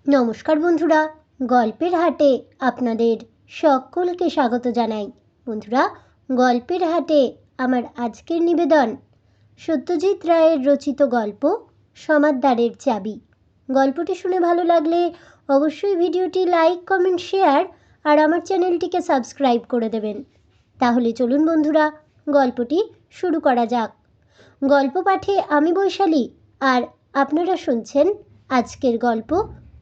নমস্কার বন্ধুরা, গল্পের হাটে আপনাদের সকলকে স্বাগত জানাই। বন্ধুরা, গল্পের হাটে আমার আজকের নিবেদন সত্যজিৎ রায়ের রচিত গল্প সমাদদারের চাবি। গল্পটি শুনে ভালো লাগলে অবশ্যই ভিডিওটি লাইক, কমেন্ট, শেয়ার আর আমার চ্যানেলটিকে সাবস্ক্রাইব করে দেবেন। তাহলে চলুন বন্ধুরা, গল্পটি শুরু করা যাক। গল্প পাঠে আমি বৈশালী, আর আপনারা শুনছেন আজকের গল্প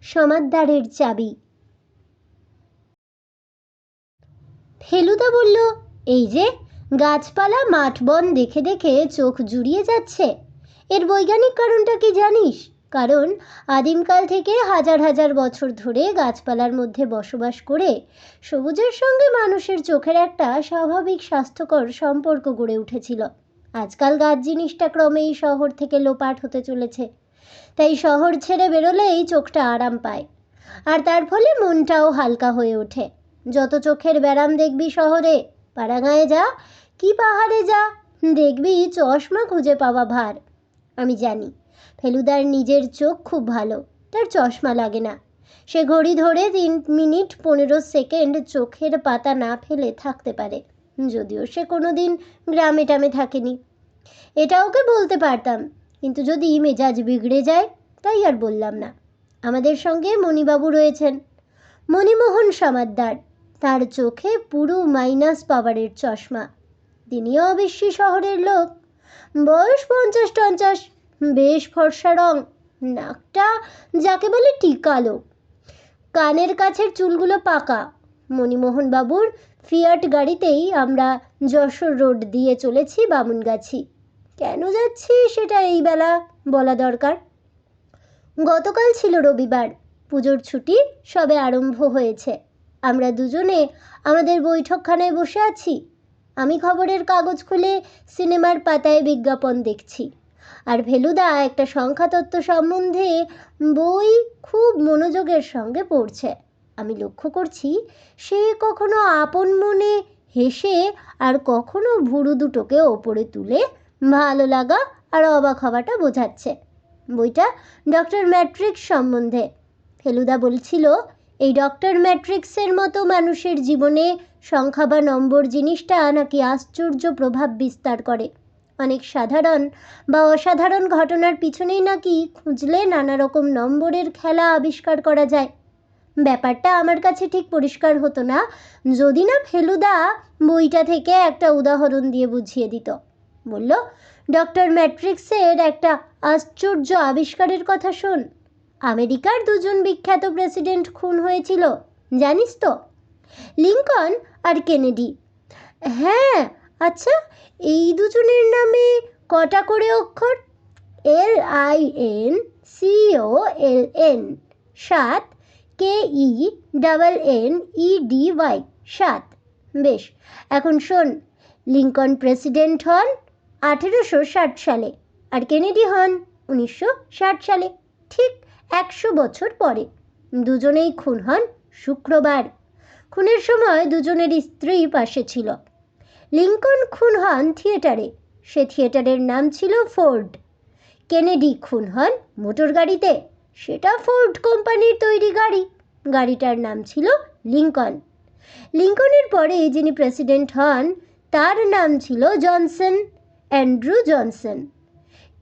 সমাদদারের চাবি। ফেলুদা বলল, এই যে গাছপালা, মাঠ বন দেখে দেখে চোখ জুড়িয়ে যাচ্ছে। এর বৈজ্ঞানিক কারণটা কি জানিস? কারণ আদিমকাল থেকে হাজার হাজার বছর ধরে গাছপালার মধ্যে বসবাস করে সবুজের সঙ্গে মানুষের চোখের একটা স্বাভাবিক স্বাস্থ্যকর সম্পর্ক গড়ে উঠেছিল। আজকাল গাছ জিনিসটা ক্রমেই শহর থেকে লোপাট হতে চলেছে, তাই শহর ছেড়ে বেরোলেই চোখটা আরাম পায়, আর তার ফলে মনটাও হালকা হয়ে ওঠে। যত চোখের ব্যারাম দেখবি শহরে, পাড়াগাঁয়ে যা কি পাহাড়ে যা, দেখবি চশমা খুঁজে পাওয়া ভার। আমি জানি ফেলুদার নিজের চোখ খুব ভালো, তার চশমা লাগে না। সে ঘড়ি ধরে 3 মিনিট 15 সেকেন্ড চোখের পাতা না ফেলে থাকতে পারে, যদিও সে কোনোদিন গ্রামে টামে থাকেনি। এটা ওকে বলতে পারতাম, কিন্তু যদি মেজাজ বিগড়ে যায় তাই আর বললাম না। আমাদের সঙ্গে মণিবাবু রয়েছেন, মণিমোহন সমাদ্দার। তার চোখে পুরো মাইনাস পাওয়ারের চশমা। তিনিও অবশ্যই শহরের লোক, বয়স 50-50, বেশ ফর্সা রং, নাকটা যাকে বলে টিকালো, কানের কাছের চুলগুলো পাকা। মণিমোহন বাবুর ফিয়াট গাড়িতেই আমরা যশোর রোড দিয়ে চলেছি বামুনগাছি। কেন যাচ্ছি সেটা এই বেলা বলা দরকার। গতকাল ছিল রবিবার, পুজোর ছুটি সবে আরম্ভ হয়েছে। আমরা দুজনে আমাদের বৈঠকখানায় বসে আছি। আমি খবরের কাগজ খুলে সিনেমার পাতায় বিজ্ঞাপন দেখছি, আর ফেলুদা একটা সংখ্যাতত্ত্ব সম্বন্ধে বই খুব মনোযোগের সঙ্গে পড়ছে। আমি লক্ষ্য করছি সে কখনো আপন মনে হেসে আর কখনো ভুরু দুটোকে ওপরে তুলে ভালো লাগা আর অবাক হওয়াটা বোঝাচ্ছে। বইটা ডক্টর ম্যাট্রিক্স সম্বন্ধে। ফেলুদা বলছিল, এই ডক্টর ম্যাট্রিক্সের মতো মানুষের জীবনে সংখ্যা বা নম্বর জিনিসটা নাকি আশ্চর্য প্রভাব বিস্তার করে। অনেক সাধারণ বা অসাধারণ ঘটনার পিছনেই নাকি খুঁজলে নানা রকম নম্বরের খেলা আবিষ্কার করা যায়। ব্যাপারটা আমার কাছে ঠিক পরিষ্কার হতো না যদি না ফেলুদা বইটা থেকে একটা উদাহরণ দিয়ে বুঝিয়ে দিত। বলল, ডক্টর ম্যাট্রিক্সের একটা আশ্চর্য আবিষ্কারের কথা শোন। আমেরিকার দুজন বিখ্যাত প্রেসিডেন্ট খুন হয়েছিল, জানিস তো? লিঙ্কন আর কেনেডি। হ্যাঁ, আচ্ছা, এই দুজনের নামে কটা করে অক্ষর? LINCOLN, 7, KENNEDY, 7। বেশ, এখন শোন, লিঙ্কন প্রেসিডেন্ট হন 1860 সালে, আর কেনেডি হন 1960 সালে, ঠিক 100 বছর পরে। দুজনেই খুন হন শুক্রবার। খুনের সময় দুজনের স্ত্রী পাশে ছিল। লিঙ্কন খুন হন থিয়েটারে, সে থিয়েটারের নাম ছিল ফোর্ড। কেনেডি খুন হন মোটর গাড়িতে, সেটা ফোর্ড কোম্পানির তৈরি গাড়ি, গাড়িটার নাম ছিল লিঙ্কন। লিঙ্কনের পরে যিনি প্রেসিডেন্ট হন তার নাম ছিল জনসন, অ্যান্ড্রু জনসন।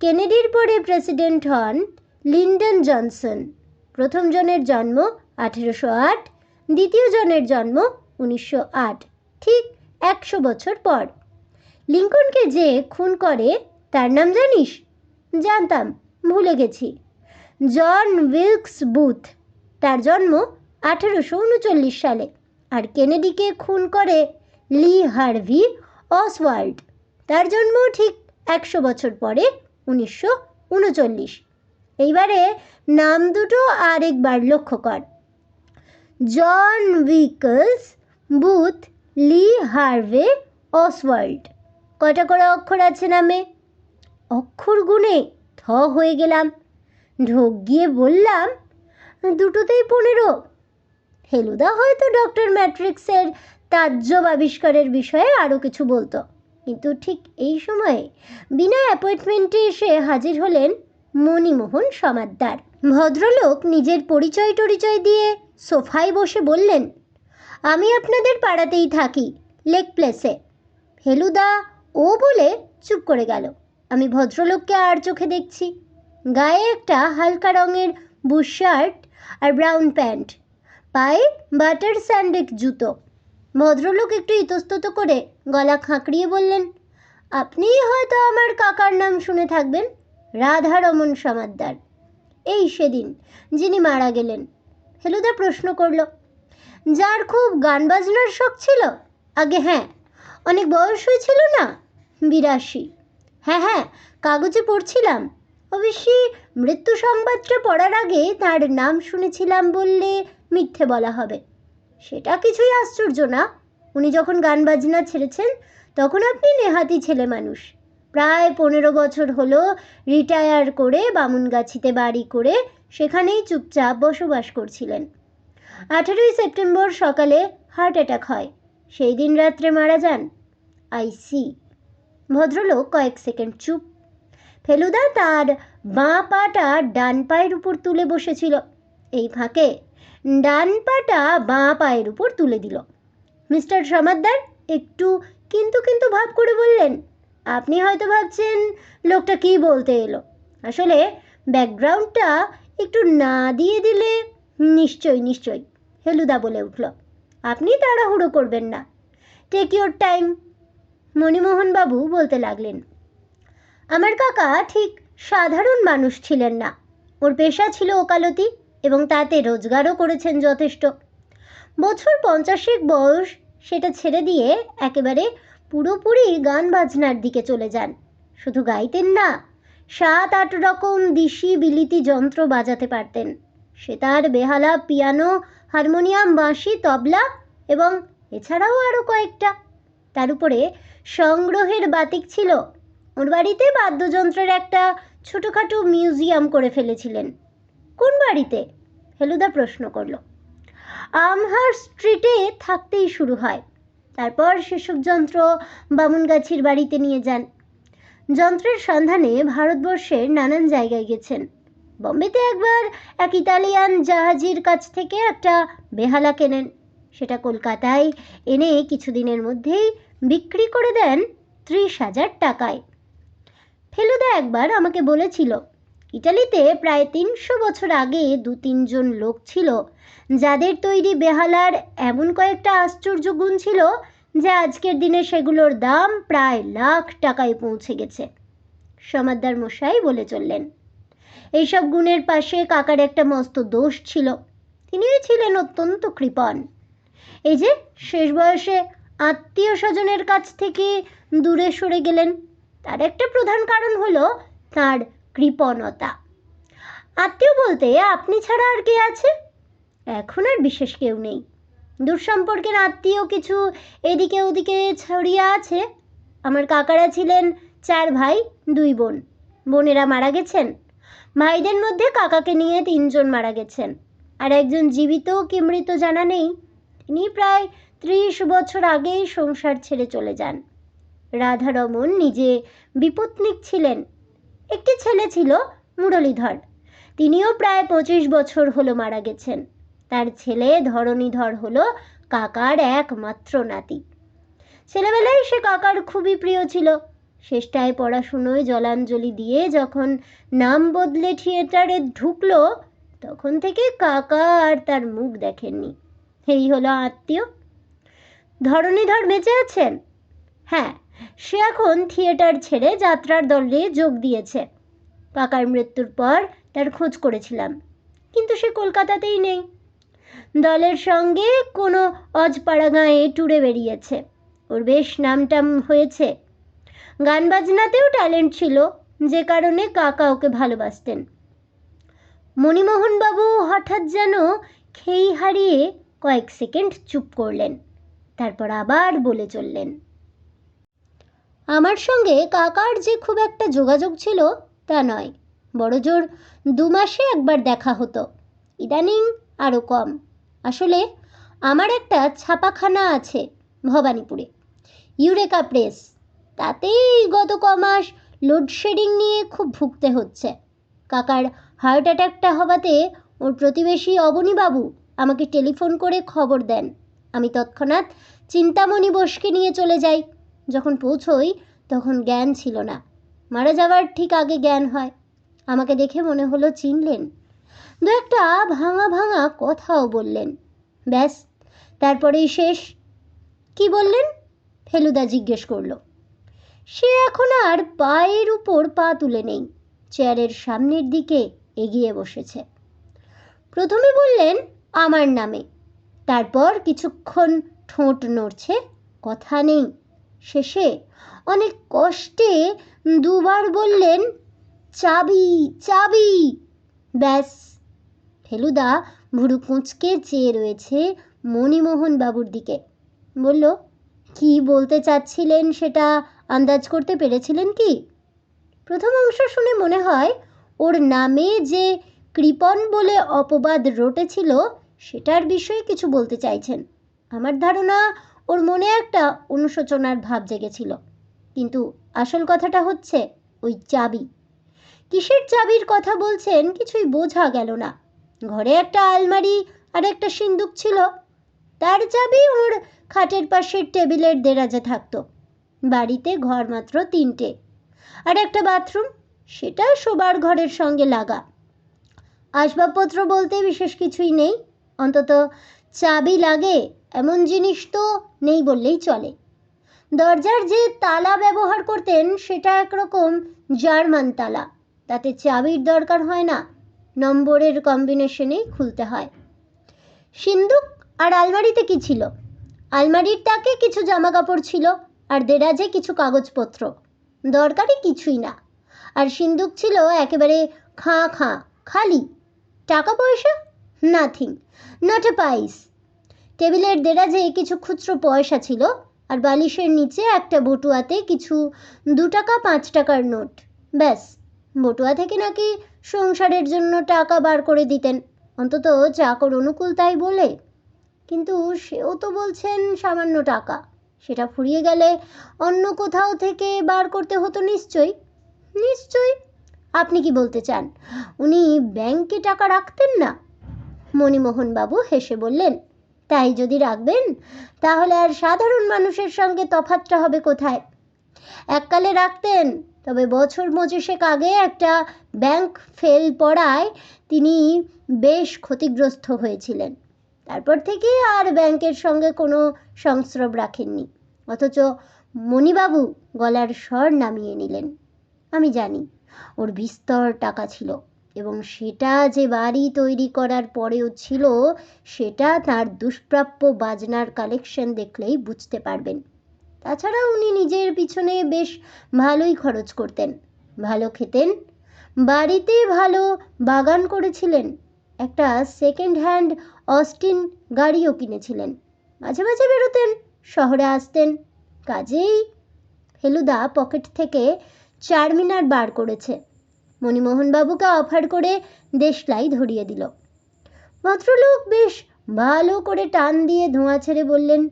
কেনেডির পরে প্রেসিডেন্ট হন লিন্ডন জনসন। প্রথম জনের জন্ম 1808, দ্বিতীয় জনের জন্ম 1908, ঠিক 100 বছর পর। লিঙ্কনকে যে খুন করে তার নাম জানিস? জানতাম, ভুলে গেছি। জন উইলকস বুথ। তার জন্ম 1839 সালে। আর কেনেডিকে খুন করে লি হার্ভি অসওয়াল্ড। তার জন্ম ঠিক 100 বছর পরে, 1939। এইবারে নাম দুটো আরেকবার লক্ষ্য কর। জন উইলকস বুথ, লি হার্ভে অসওয়াল্ড। কটা করে অক্ষর আছে নামে? অক্ষর গুণে থ হয়ে গেলাম। ঢোক গিয়ে বললাম, দুটোতেই 15। ফেলুদা হয়তো ডক্টর ম্যাট্রিক্সের তাজ্জব আবিষ্কারের বিষয়ে আরও কিছু বলতো, কিন্তু ঠিক এই সময়ে বিনা অ্যাপয়েন্টমেন্টে এসে হাজির হলেন মণিমোহন সমাদ্দার। ভদ্রলোক নিজের পরিচয় দিয়ে সোফায় বসে বললেন, আমি আপনাদের পাড়াতেই থাকি, লেক প্লেসে। ফেলুদা ও বলে চুপ করে গেল। আমি ভদ্রলোককে আর চোখে দেখছি। গায়ে একটা হালকা রঙের বুশ শার্ট আর ব্রাউন প্যান্ট, পায়ে বাটার স্যান্ডেক জুতো। ভদ্রলোক একটু ইতস্তত করে গলা খাঁকড়িয়ে বললেন, আপনি হয়তো আমার কাকার নাম শুনে থাকবেন, রাধারমণ সমাদ্দার। এই সেদিন যিনি মারা গেলেন। ফেলুদা প্রশ্ন করল, যার খুব গান বাজনার শখ ছিল? আগে হ্যাঁ। অনেক বয়স হয়েছিল না? 82। হ্যাঁ, কাগজে পড়ছিলাম। অবশ্যই মৃত্যু সংবাদটা পড়ার আগে তার নাম শুনেছিলাম বললে মিথ্যে বলা হবে। সেটা কিছুই আশ্চর্য না। উনি যখন গান বাজনা ছেড়েছেন তখন আপনি নেহাতি ছেলে মানুষ। প্রায় 15 বছর হলো রিটায়ার করে বামুনগাছিতে বাড়ি করে সেখানেই চুপচাপ বসবাস করছিলেন। 18 সেপ্টেম্বর সকালে হার্ট অ্যাটাক হয়, সেই দিন রাত্রে মারা যান। I see. ভদ্রলোক কয়েক সেকেন্ড চুপ। ফেলুদা তার বাঁ পাটা ডান পায়ের উপর তুলে বসেছিল। এই ফাঁকে ডান পাটা বাঁ পায়ের উপর তুলে দিল। মিস্টার সমাদ্দার একটু কিন্তু ভাব করে বললেন, আপনি হয়তো ভাবছেন লোকটা কি বলতে এলো। আসলে ব্যাকগ্রাউন্ডটা একটু না দিয়ে দিলে। নিশ্চয়ই, ফেলুদা বলে উঠল। আপনি তাড়াহুড়ো করবেন না, টেক ইউর টাইম। মণিমোহনবাবু বলতে লাগলেন, আমার কাকা ঠিক সাধারণ মানুষ ছিলেন না। ওর পেশা ছিল ওকালতি এবং তাতে রোজগারও করেছেন যথেষ্ট। বছর 50 বয়স, সেটা ছেড়ে দিয়ে একেবারে পুরোপুরি গান বাজনার দিকে চলে যান। শুধু গাইতেন না, 7-8 রকম দিশি বিলিতি যন্ত্র বাজাতে পারতেন। সেতার, বেহালা, পিয়ানো, হারমোনিয়াম, বাঁশি, তবলা এবং এছাড়াও আরও কয়েকটা। তার উপরে সংগ্রহের বাতিক ছিল। ওর বাড়িতে বাদ্যযন্ত্রের একটা ছোটোখাটো মিউজিয়াম করে ফেলেছিলেন। কোন বাড়িতে? ফেলুদা প্রশ্ন করল। আমহার্স্ট স্ট্রিটে থাকতেই শুরু হয়। তারপর সেসব যন্ত্র বামুনগাছির বাড়িতে নিয়ে যান। যন্ত্রের সন্ধানে ভারতবর্ষের নানান জায়গায় গেছেন। বম্বেতে একবার এক ইতালিয়ান জাহাজির কাছ থেকে একটা বেহালা কেনেন। সেটা কলকাতায় এনে কিছুদিনের মধ্যেই বিক্রি করে দেন 30,000 টাকায়। ফেলুদা একবার আমাকে বলেছিল, ইটালিতে প্রায় 300 বছর আগে 2-3 জন লোক ছিল যাদের তৈরি বেহালার এমন কয়েকটা আশ্চর্য গুণ ছিল যে আজকের দিনে সেগুলোর দাম প্রায় লাখ টাকায় পৌঁছে গেছে। সমাদ্দার মশাই বলে চললেন। এইসব গুণের পাশে কাকার একটা মস্ত দোষ ছিল, তিনি ছিলেন অত্যন্ত কৃপণ। এই যে শেষ বয়সে আত্মীয় স্বজনের কাছ থেকে দূরে সরে গেলেন, তার একটা প্রধান কারণ হলো তার কৃপণতা। আত্মীয় বলতে আপনি ছাড়া আর কে আছে? এখন আর বিশেষ কেউ নেই। দূর সম্পর্কের আত্মীয় কিছু এদিকে ওদিকে ছড়িয়ে আছে। আমার কাকারা ছিলেন 4 ভাই 2 বোন। বোনেরা মারা গেছেন। ভাইদের মধ্যে কাকাকে নিয়ে 3 জন মারা গেছেন, আর একজন জীবিত কি মৃত জানা নেই। তিনি প্রায় 30 বছর আগেই সংসার ছেড়ে চলে যান। রাধারমণ নিজে বিপত্নিক ছিলেন। একটি ছেলে ছিল মুরলীধর, তিনিও প্রায় 25 বছর হলো মারা গেছেন। তার ছেলে ধরণীধর হলো কাকার একমাত্র নাতি। ছেলেবেলায় সে কাকার খুবই প্রিয় ছিল। শেষটায় পড়াশুনোয় জলাঞ্জলি দিয়ে যখন নাম বদলে থিয়েটারে ঢুকলো, তখন থেকে কাকা আর তার মুখ দেখেননি। এই হলো আত্মীয়। ধরণীধর বেঁচে আছেন? হ্যাঁ, সে এখন থিয়েটার ছেড়ে যাত্রার দলে যোগ দিয়েছে। কাকার মৃত্যুর পর তার খোঁজ করেছিলাম, কিন্তু সে কলকাতাতেই নেই। দলের সঙ্গে কোনো অজপাড়া গাঁয়ে ট্যুরে বেরিয়েছে। ওর বেশ নামটাম হয়েছে। গান বাজনাতেও ট্যালেন্ট ছিল, যে কারণে কাকা ওকে ভালোবাসতেন। মণিমোহনবাবু হঠাৎ যেন খেই হারিয়ে কয়েক সেকেন্ড চুপ করলেন, তারপর আবার বলে চললেন, আমার সঙ্গে কাকার যে খুব একটা যোগাযোগ ছিল তা নয়। বড়জোর 2 মাসে একবার দেখা হতো, ইদানিং আরও কম। আসলে আমার একটা ছাপাখানা আছে ভবানীপুরে, ইউরেকা প্রেস। তাতেই গত কমাস লোডশেডিং নিয়ে খুব ভুগতে হচ্ছে। কাকার হার্ট অ্যাটাকটা হওয়াতে ওর প্রতিবেশী অবনীবাবু আমাকে টেলিফোন করে খবর দেন। আমি তৎক্ষণাৎ চিন্তামণি বোসকে নিয়ে চলে যাই। যখন পৌঁছই তখন জ্ঞান ছিল না। মারা যাওয়ার ঠিক আগে জ্ঞান হয়। আমাকে দেখে মনে হলো চিনলেন। দু একটা ভাঙা ভাঙা কথাও বললেন। ব্যাস, তারপরেই শেষ। কি বললেন? ফেলুদা জিজ্ঞেস করল। সে এখন আর পায়ের উপর পা তুলে নেই, চেয়ারের সামনের দিকে এগিয়ে বসেছে। প্রথমে বললেন আমার নামে, তারপর কিছুক্ষণ ঠোঁট নড়ছে, কথা নেই। শেষে অনেক কষ্টে দুবার বললেন চাবি চাবি। ব্যাস। ফেলুদা ভুরু কুঁচকে চেয়ে রয়েছে মণিমোহন বাবুর দিকে। বলল, কি বলতে চাচ্ছিলেন সেটা আন্দাজ করতে পেরেছিলেন কি? প্রথম অংশ শুনে মনে হয় ওর নামে যে কৃপণ বলে অপবাদ রটেছিল সেটার বিষয়ে কিছু বলতে চাইছেন। আমার ধারণা ওর মনে একটা অনুশোচনার ভাব জেগেছিল। কিন্তু আসল কথাটা হচ্ছে ওই চাবি। কিসের চাবির কথা বলছেন কিছুই বোঝা গেল না। ঘরে একটা আলমারি আর একটা সিন্দুক ছিল, তার চাবি ওর খাটের পাশের টেবিলের দেরাজে থাকতো। বাড়িতে ঘর মাত্র 3টে, আর একটা বাথরুম, সেটা শোবার ঘরের সঙ্গে লাগা। আসবাবপত্র বলতে বিশেষ কিছুই নেই, অন্তত চাবি লাগে এমন জিনিস তো নেই বললেই চলে। দরজার যে তালা ব্যবহার করতেন সেটা একরকম জার্মান তালা, তাতে চাবির দরকার হয় না, নম্বরের কম্বিনেশনেই খুলতে হয়। সিন্দুক আর আলমারিতে কি ছিল? আলমারির তাকে কিছু জামা কাপড় ছিল, আর দেরাজে কিছু কাগজপত্র, দরকারি কিছুই না। আর সিন্দুক ছিল একেবারে খাঁ খাঁ, খালি। টাকা পয়সা? নাথিং, নট এ পাইস। টেবিলের দেরাজে কিছু খুচরো পয়সা ছিল, আর বালিশের নিচে একটা বটুয়াতে কিছু 2 টাকা 5 টাকার নোট। ব্যাস। বটুয়া থেকে নাকি সংসারের জন্য টাকা বার করে দিতেন, অন্তত চাকর অনুকূল তাই বলে। কিন্তু সেও তো বলছেন সামান্য টাকা, সেটা ফুরিয়ে গেলে অন্য কোথাও থেকে বার করতে হতো নিশ্চয়ই। নিশ্চয়ই। আপনি কি বলতে চান উনি ব্যাংকে টাকা রাখতেন না? মণিমোহনবাবু হেসে বললেন, তাই যদি রাখবেন তাহলে আর সাধারণ মানুষের সঙ্গে তফাৎটা হবে কোথায়? এককালে রাখতেন, তবে বছর 25 আগে একটা ব্যাংক ফেল পড়ায় তিনি বেশ ক্ষতিগ্রস্ত হয়েছিলেন। তারপর থেকে আর ব্যাংকের সঙ্গে কোনো সংস্রব রাখেননি। অথচ মণিবাবু গলার স্বর নামিয়ে নিলেন। আমি জানি ওর বিস্তর টাকা ছিল, এবং সেটা যে বাড়ি তৈরি করার পরেও ছিল সেটা তার দুষ্প্রাপ্য বাজনার কালেকশন দেখলেই বুঝতে পারবেন। তাছাড়া উনি নিজের পিছনে বেশ ভালোই খরচ করতেন, ভালো খেতেন, বাড়িতে ভালো বাগান করেছিলেন, একটা সেকেন্ড হ্যান্ড অস্টিন গাড়িও কিনেছিলেন, মাঝে মাঝে বেরোতেন, শহরে আসতেন। কাজেই ফেলুদা পকেট থেকে চারমিনার বার করেছে, মণিমোহনবাবুকে অফার করে দেশলাই ধরিয়ে দিল। ভদ্রলোক বেশ ভালো করে টান দিয়ে ধোঁয়া ছেড়ে বললেন,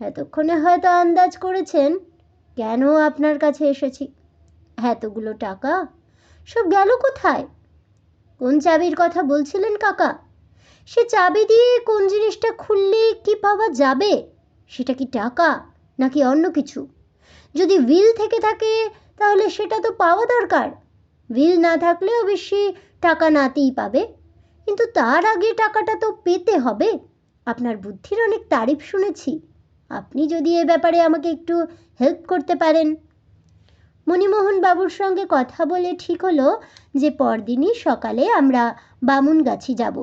এতক্ষণে হয়তো আন্দাজ করেছেন কেন আপনার কাছে এসেছি। এতগুলো টাকা সব গেল কোথায়? কোন চাবির কথা বলছিলেন কাকা? সে চাবি দিয়ে কোন জিনিসটা খুললে কি পাওয়া যাবে? সেটা কি টাকা নাকি অন্য কিছু? যদি উইল থেকে থাকে তাহলে সেটা তো পাওয়া দরকার। উইল না থাকলে অবশ্যই টাকা নাতেই পাবে, কিন্তু তার আগে টাকাটা তো পেতে হবে। আপনার বুদ্ধির অনেক তারিফ শুনেছি, আপনি যদি এ ব্যাপারে আমাকে একটু হেল্প করতে পারেন। মণিমোহন বাবুর সঙ্গে কথা বলে ঠিক হলো যে পরদিনই সকালে আমরা বামুনগাছি যাব।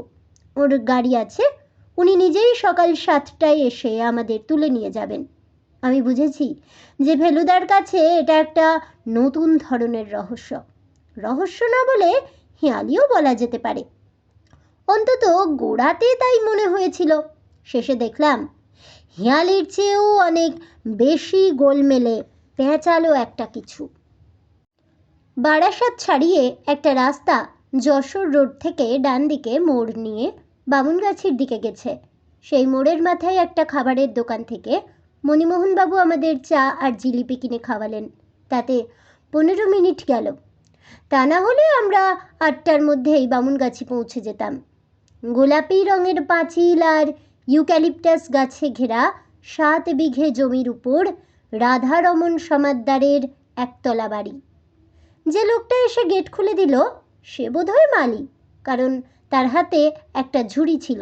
ওর গাড়ি আছে, উনি নিজেই সকাল 7টায় এসে আমাদের তুলে নিয়ে যাবেন। আমি বুঝেছি যে ফেলুদার কাছে এটা একটা নতুন ধরনের রহস্য। রহস্য না বলে হেঁয়ালিও বলা যেতে পারে। অন্তত গোড়াতে তাই মনে হয়েছিল। শেষে দেখলাম হেঁয়ালির চেয়েও অনেক বেশি গোলমেলে পেঁচালো একটা কিছু। বারাসাত ছাড়িয়ে একটা রাস্তা যশোর রোড থেকে ডান দিকে মোড় নিয়ে বামুনগাছির দিকে গেছে। সেই মোড়ের মাথায় একটা খাবারের দোকান থেকে মণিমোহনবাবু আমাদের চা আর জিলিপি কিনে খাওয়ালেন। তাতে 15 মিনিট গেল। তা না হলে আমরা 8টার মধ্যেই বামুনগাছি পৌঁছে যেতাম। গোলাপি রঙের পাঁচিল আর ইউক্যালিপটাস গাছে ঘেরা 7 বিঘে জমির উপর রাধারমণ সমাদ্দারের একতলা বাড়ি। যে লোকটা এসে গেট খুলে দিল সে বোধহয় মালি, কারণ তার হাতে একটা ঝুড়ি ছিল।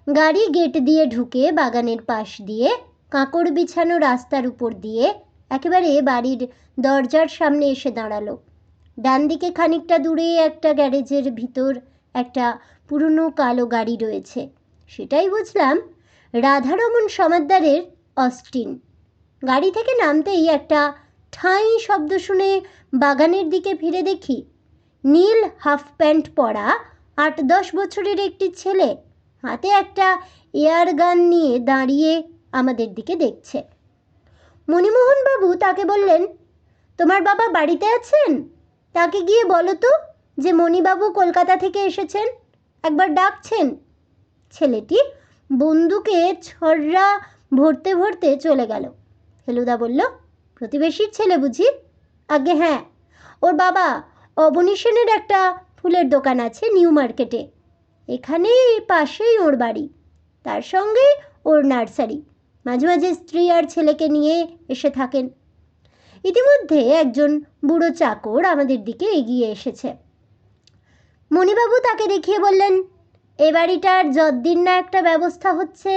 গাড়ি গেট দিয়ে ঢুকে বাগানের পাশ দিয়ে কাঁকড় বিছানো রাস্তার উপর দিয়ে একেবারে বাড়ির দরজার সামনে এসে দাঁড়ালো। ডান দিকে খানিকটা দূরে একটা গ্যারেজের ভিতর একটা পুরনো কালো গাড়ি রয়েছে। সেটাই বুঝলাম রাধারমণ সমাদ্দারের অস্টিন। গাড়ি থেকে নামতেই একটা ঠাঁই শব্দ শুনে বাগানের দিকে ফিরে দেখি নীল হাফ প্যান্ট পরা 8-10 বছরের একটি ছেলে হাতে একটা এয়ার গান নিয়ে দাঁড়িয়ে আমাদের দিকে দেখছে। মণিমোহনবাবু তাকে বললেন, তোমার বাবা বাড়িতে আছেন? তাকে গিয়ে বলো তো যে মণিবাবু কলকাতা থেকে এসেছেন, একবার ডাকছেন। ছেলেটি বন্দুকে ছড়া ভরতে ভরতে চলে গেল। ফেলুদা বলল, প্রতিবেশীর ছেলে বুঝি? আগে হ্যাঁ, ওর বাবা অবনী সেনের একটা ফুলের দোকান আছে নিউ মার্কেটে, এখানে পাশেই ওর বাড়ি, তার সঙ্গে ওর নার্সারি। মাঝে মাঝে স্ত্রী আর ছেলেকে নিয়ে এসে থাকেন। ইতিমধ্যে একজন বুড়ো চাকর আমাদের দিকে এগিয়ে এসেছে। মণিবাবু তাকে দেখিয়ে বললেন, এ বাড়িটার যতদিন না একটা ব্যবস্থা হচ্ছে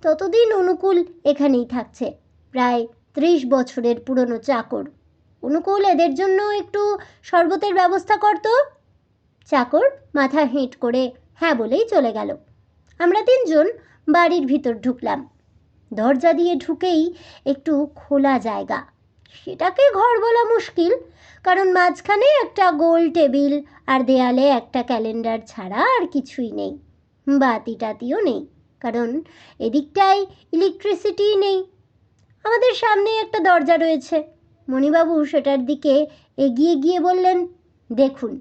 ততদিন অনুকূল এখানেই থাকছে। প্রায় 30 বছরের পুরনো চাকর। অনুকূল, এদের জন্য একটু শরবতের ব্যবস্থা করত। চাকর মাথা হেঁট করে হ্যাঁ বলেই চলে গেল। আমরা 3 জন বাড়ির ভিতর ঢুকলাম। দরজা দিয়ে ঢুকেই একটু খোলা জায়গা। সেটাকে ঘর বলা মুশকিল, কারণ মাঝখানে একটা গোল টেবিল আর দেয়ালে একটা ক্যালেন্ডার ছাড়া আর কিছুই নেই। বাতি টাতিও নেই, কারণ এদিকটায় ইলেকট্রিসিটি নেই। আমাদের সামনে একটা দরজা রয়েছে। মণিবাবু সেটার দিকে এগিয়ে গিয়ে বললেন, দেখুন,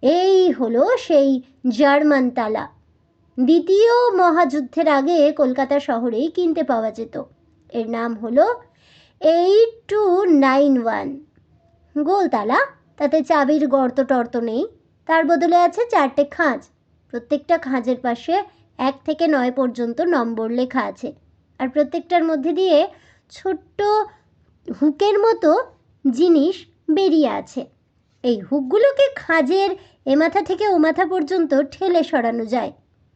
এই হলো সেই জার্মান তালা। দ্বিতীয় মহাযুদ্ধের আগে কলকাতা শহরেই কিনতে পাওয়া যেত। এর নাম হলো 8291। গোলতালা, তাতে চাবির গর্ত টর্ত নেই, তার বদলে আছে 4টে খাঁজ। প্রত্যেকটা খাঁজের পাশে 1 থেকে 9 পর্যন্ত নম্বর লেখা আছে, আর প্রত্যেকটার মধ্যে দিয়ে ছোট্ট হুকের মতো জিনিস বেরিয়ে আছে। এই হুকগুলোকে খাঁজের এ মাথা থেকে ও মাথা পর্যন্ত ঠেলে সরানো যায়,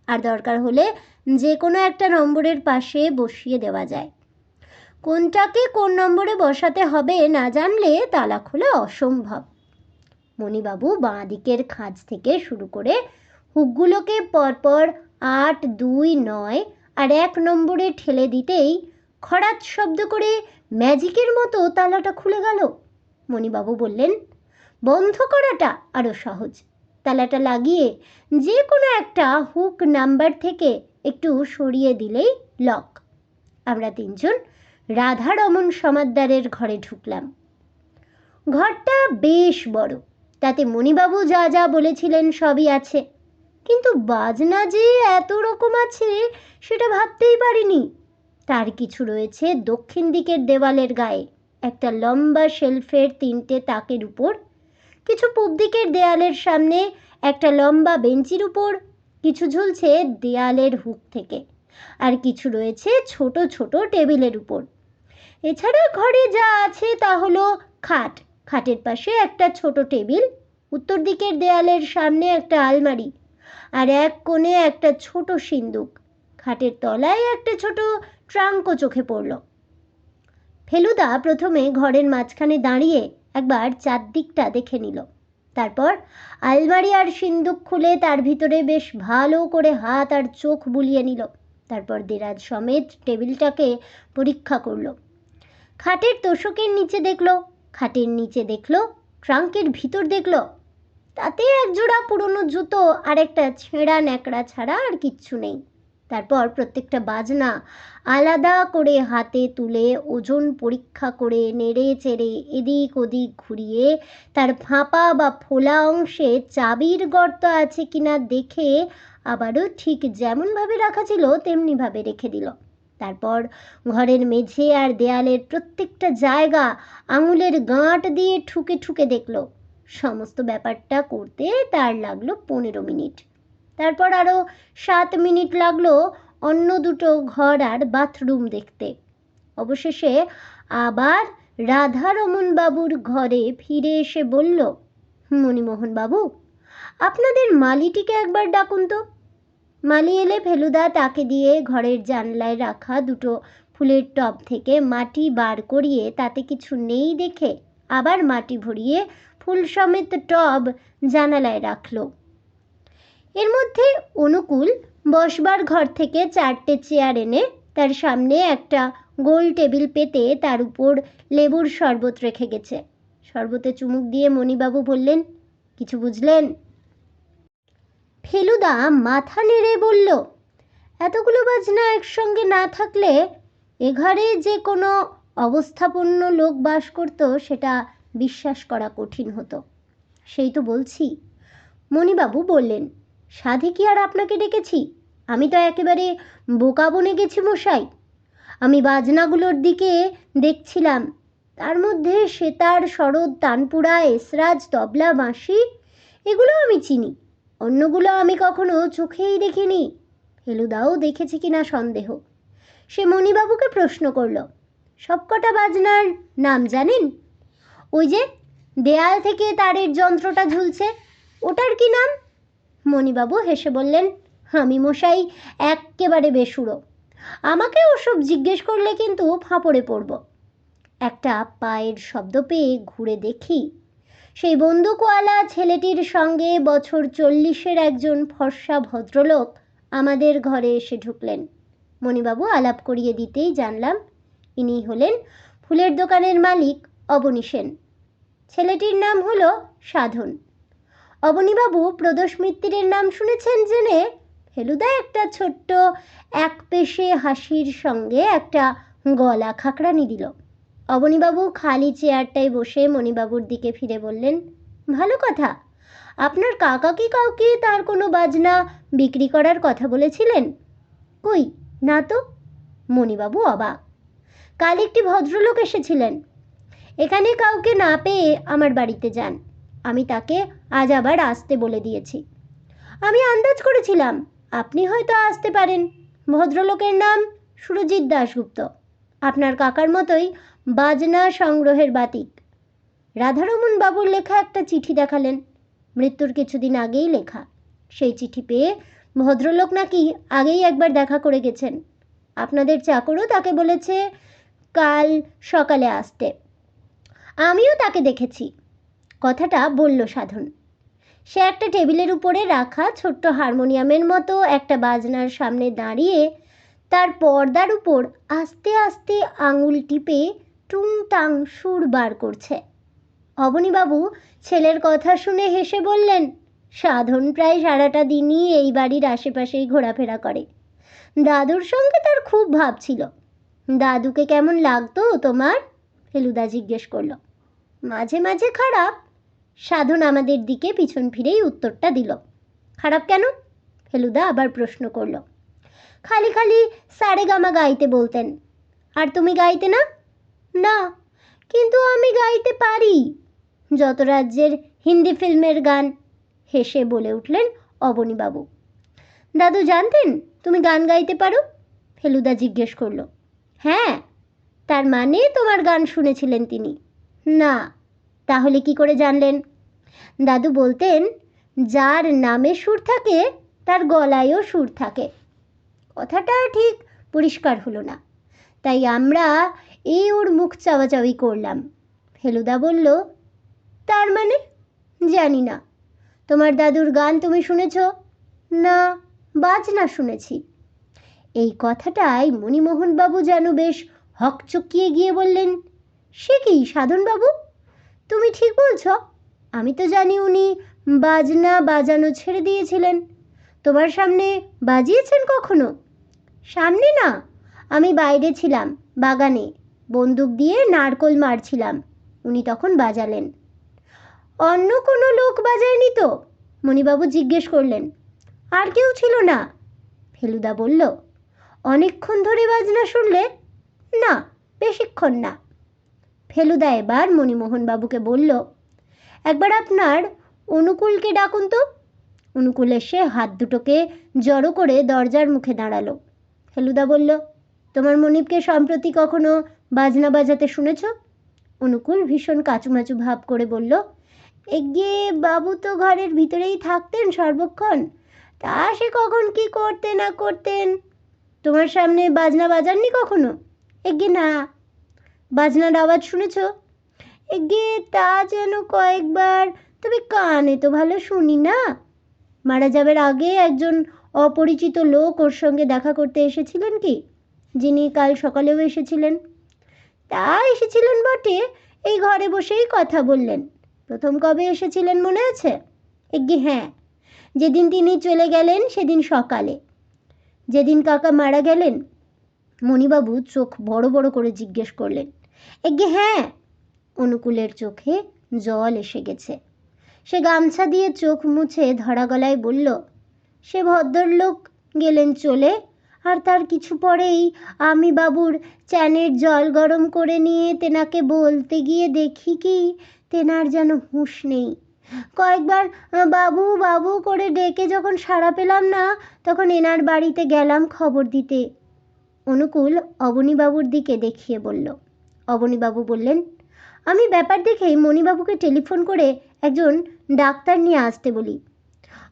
আর দরকার হলে যে কোনো একটা নম্বরের পাশে বসিয়ে দেওয়া যায়। কোনটাকে কোন নম্বরে বসাতে হবে না জানলে তালা খোলা অসম্ভব। মণিবাবু বাঁ দিকের খাঁজ থেকে শুরু করে হুকগুলোকে পরপর 8, 2, 9 আর 1 নম্বরে ঠেলে দিতেই খড়াত শব্দ করে ম্যাজিকের মতো তালাটা খুলে গেল। মণিবাবু বললেন, বন্ধ করাটা আরও সহজ। তালাটা লাগিয়ে যে কোনো একটা হুক নাম্বার থেকে একটু সরিয়ে দিলেই লক। আমরা 3 জন রাধারমণ সমাদ্দারের ঘরে ঢুকলাম। ঘরটা বেশ বড়, তাতে মণিবাবু যা যা বলেছিলেন সবই আছে, কিন্তু বাজনা যে এত রকম আছে সেটা ভাবতেই পারিনি। তার কিছু রয়েছে দক্ষিণ দিকের দেওয়ালের গায়ে একটা লম্বা শেলফের 3টে তাকের উপর, কিছু পূব দিকের দেয়ালের সামনে একটা লম্বা বেঞ্চির উপর, কিছু ঝুলছে দেয়ালের হুক থেকে, আর কিছু রয়েছে ছোট ছোট টেবিলের উপর। এছাড়া ঘরে যা আছে তা হলো খাট, খাটের পাশে একটা ছোট টেবিল, উত্তর দিকের দেয়ালের সামনে একটা আলমারি, আর এক কোণে একটা ছোট সিন্দুক। খাটের তলায় একটা ছোট ট্রাঙ্কও চোখে পড়ল। ফেলুদা প্রথমে ঘরের মাঝখানে দাঁড়িয়ে একবার চারদিকটা দেখে নিল। তারপর আলমারি আর সিন্দুক খুলে তার ভিতরে বেশ ভালো করে হাত আর চোখ বুলিয়ে নিল। তারপর দেরাজ সমেত টেবিলটাকে পরীক্ষা করল। খাটের তোশকের নিচে দেখলো, খাটের নিচে দেখলো, ট্রাঙ্কের ভিতর দেখলো, তাতে একজোড়া পুরনো জুতো আর একটা ছেঁড়া ন্যাকড়া ছাড়া আর কিচ্ছু নেই। তারপর প্রত্যেকটা বাজনা আলাদা করে হাতে তুলে ওজন পরীক্ষা করে নেড়ে চেড়ে এদিক ওদিক ঘুরিয়ে তার ফাঁপা বা ফোলা অংশে চাবির গর্ত আছে কিনা দেখে আবারও ঠিক যেমনভাবে রাখা ছিল তেমনিভাবে রেখে দিল। তারপর ঘরের মেঝে আর দেয়ালের প্রত্যেকটা জায়গা আঙুলের গাঁট দিয়ে ঠুকে ঠুকে দেখল। সমস্ত ব্যাপারটা করতে তার লাগলো 15 মিনিট। তারপর আরও 7 মিনিট লাগলো অন্য দুটো ঘর আর বাথরুম দেখতে। অবশেষে আবার রাধারমণ বাবুর ঘরে ফিরে এসে বলল, মণিমোহন বাবু, আপনাদের মালিটিকে একবার ডাকুন তো। মালি এলে ফেলুদা তাকে দিয়ে ঘরের জানলায় রাখা দুটো ফুলের টব থেকে মাটি বার করিয়ে তাতে কিছু নেই দেখে আবার মাটি ভরিয়ে ফুল সমেত টব জানালায় রাখল। এর মধ্যে অনুকূল বসবার ঘর থেকে 4টে চেয়ার এনে তার সামনে একটা গোল টেবিল পেতে তার উপর লেবুর শরবত রেখে গেছে। শরবতে চুমুক দিয়ে মণিবাবু বললেন, কিছু বুঝলেন? ফেলুদা মাথা নেড়ে বলল, এতগুলো বাজনা একসঙ্গে না থাকলে এ ঘরে যে কোনো অবস্থাপন্ন লোক বাস করত সেটা বিশ্বাস করা কঠিন হতো। সেই তো বলছি। মণিবাবু বললেন, সাধে কি আর আপনাকে ডেকেছি? আমি তো একেবারে বোকা বনে গেছি মশাই। আমি বাজনাগুলোর দিকে দেখছিলাম, তার মধ্যে সেতার, সরোদ, তানপুরা, এসরাজ, তবলা, বাঁশি এগুলো আমি চিনি, অন্যগুলো আমি কখনো চোখেই দেখিনি। ফেলুদাও দেখেছে কিনা সন্দেহ। সে মণিবাবুকে প্রশ্ন করল, সবকটা বাজনার নাম জানেন? ওই যে দেয়াল থেকে তারের যন্ত্রটা ঝুলছে, ওটার কি নাম? মণিবাবু হেসে বললেন, আমি মশাই এক্কেবারে বেসুরো, আমাকে ওসব জিজ্ঞেস করলে কিন্তু ফাঁপড়ে পড়ব। একটা পায়ের শব্দ পেয়ে ঘুরে দেখি, সেই বন্দুকওয়ালা ছেলেটির সঙ্গে বছর 40-এর একজন ফর্সা ভদ্রলোক আমাদের ঘরে এসে ঢুকলেন। মণিবাবু আলাপ করিয়ে দিতেই জানলাম ইনি হলেন ফুলের দোকানের মালিক অবনী সেন। ছেলেটির নাম হলো সাধন। অবনীবাবু প্রদোষ মিত্তিরের নাম শুনেছেন জেনে ফেলুদা একটা ছোট্ট এক পেশে হাসির সঙ্গে একটা গলা খাকড়ানি দিল। অবনীবাবু খালি চেয়ারটায় বসে মণিবাবুর দিকে ফিরে বললেন, ভালো কথা, আপনার কাকা কি কাউকে তার কোনো বাজনা বিক্রি করার কথা বলেছিলেন? কই না তো। মণিবাবু অবাক। কাল একটি ভদ্রলোক এসেছিলেন, এখানে কাউকে না পেয়ে আমার বাড়িতে যান। আমি তাকে আজ আবার আসতে বলে দিয়েছি। আমি আন্দাজ করেছিলাম আপনি হয়তো আসতে পারেন। ভদ্রলোকের নাম সুরজিৎ দাশগুপ্ত, আপনার কাকার মতোই বাজনা সংগ্রহের বাতিক। রাধারমণ বাবুর লেখা একটা চিঠি দেখালেন, মৃত্যুর কিছুদিন আগেই লেখা। সেই চিঠি পেয়ে ভদ্রলোক নাকি আগেই একবার দেখা করে গেছেন। আপনাদের চাকরও তাকে বলেছে কাল সকালে আসতে। আমিও তাকে দেখেছি। কথাটা বলল সাধন। সে একটা টেবিলের উপরে রাখা ছোট্ট হারমোনিয়ামের মতো একটা বাজনার সামনে দাঁড়িয়ে তার পর্দার উপর আস্তে আস্তে আঙুল টিপে টুংটাং সুর বার করছে। অবনীবাবু ছেলের কথা শুনে হেসে বললেন, সাধন প্রায় সারাটা দিনই এই বাড়ির আশেপাশেই ঘোরাফেরা করে। দাদুর সঙ্গে তার খুব ভাব ছিল। দাদুকে কেমন লাগতো তোমার? ফেলুদা জিজ্ঞেস করল। মাঝে মাঝে খারাপ। সাধন আমাদের দিকে পিছন ফিরেই উত্তরটা দিল। খারাপ কেন? ফেলুদা আবার প্রশ্ন করল। খালি খালি সারেগামা গাইতে বলতেন। আর তুমি গাইতে না? না, কিন্তু আমি গাইতে পারি যত রাজ্যের হিন্দি ফিল্মের গান, হেসে বলে উঠলেন অবনীবাবু। দাদু জানতেন তুমি গান গাইতে পারো? ফেলুদা জিজ্ঞেস করল। হ্যাঁ, তার মানে তোমার গান শুনেছিলেন তিনি? না, তাহলে কি করে জানলেন? দাদু বলতেন, যার নামে সুর থাকে তার গলায়ও সুর থাকে। কথাটা ঠিক পরিষ্কার হলো না, তাই আমরা ওর মুখ চাওয়াচাওয়ি করলাম। ফেলুদা বলল, তার মানে? জানি না। তোমার দাদুর গান তুমি শুনেছ? না, বাজনা শুনেছি। এই কথাটাই মণিমোহনবাবু যেন বেশ হকচকিয়ে গিয়ে বললেন, সে কি সাধনবাবু, তুমি ঠিক বলছ? আমি তো জানি উনি বাজনা বাজানো ছেড়ে দিয়েছিলেন। তোমার সামনে বাজিয়েছেন কখনো? সামনে না, আমি বাইরে ছিলাম, বাগানে বন্দুক দিয়ে নারকোল মারছিলাম, উনি তখন বাজালেন। অন্য কোনো লোক বাজায়নি তো? মণিবাবু জিজ্ঞেস করলেন। আর কেউ ছিল না? ফেলুদা বলল। অনেকক্ষণ ধরে বাজনা শুনলে? না, বেশিক্ষণ না। ফেলুদা এবার মণিমোহনবাবুকে বলল, একবার আপনার অনুকূলকে ডাকুন তো। অনুকূল এসে হাত দুটোকে জড়ো করে দরজার মুখে দাঁড়ালো। ফেলুদা বলল, তোমার মনিবকে সম্প্রতি কখনো বাজনা বাজাতে শুনেছ? অনুকূল ভীষণ কাচুমাচু ভাব করে বলল, এগিয়ে বাবু তো ঘরের ভিতরেই থাকতেন সর্বক্ষণ, তা সে কখন কি করতেন না করতেন। তোমার সামনে বাজনা বাজাননি কখনো? এগিয়ে না। বাজনার আওয়াজ শুনেছ? এগিয়ে তা যেন কয়েকবার, তবে কানে তো ভালো শুনি না। মারা যাবার আগে একজন অপরিচিত লোক ওর সঙ্গে দেখা করতে এসেছিলেন কি, যিনি কাল সকালেও এসেছিলেন? তা এসেছিলেন বটে, এই ঘরে বসেই কথা বললেন। প্রথম কবে এসেছিলেন মনে আছে? এগি হ্যাঁ, যেদিন তিনি চলে গেলেন সেদিন সকালে। যেদিন কাকা মারা গেলেন? মণিবাবু চোখ বড় বড় করে জিজ্ঞেস করলেন। এগি হ্যাঁ। অনুকূলের চোখে জল এসে গেছে। সে গামছা দিয়ে চোখ মুছে ধরা গলায় বলল, সে ভদ্রলোক গেলেন চলে, আর তার কিছু পরেই আমি বাবুর চ্যানের জল গরম করে নিয়ে তেনাকে বলতে গিয়ে দেখি কি তেনার যেন হুঁশ নেই। কয়েকবার বাবু বাবু করে ডেকে যখন সাড়া পেলাম না, তখন এনার বাড়িতে গেলাম খবর দিতে। অনুকূল অবনীবাবুর দিকে দেখিয়ে বলল। অবনীবাবু বললেন, আমি ব্যাপার দেখেই মণিবাবুকে টেলিফোন করে একজন ডাক্তার নিয়ে আসতে বলি।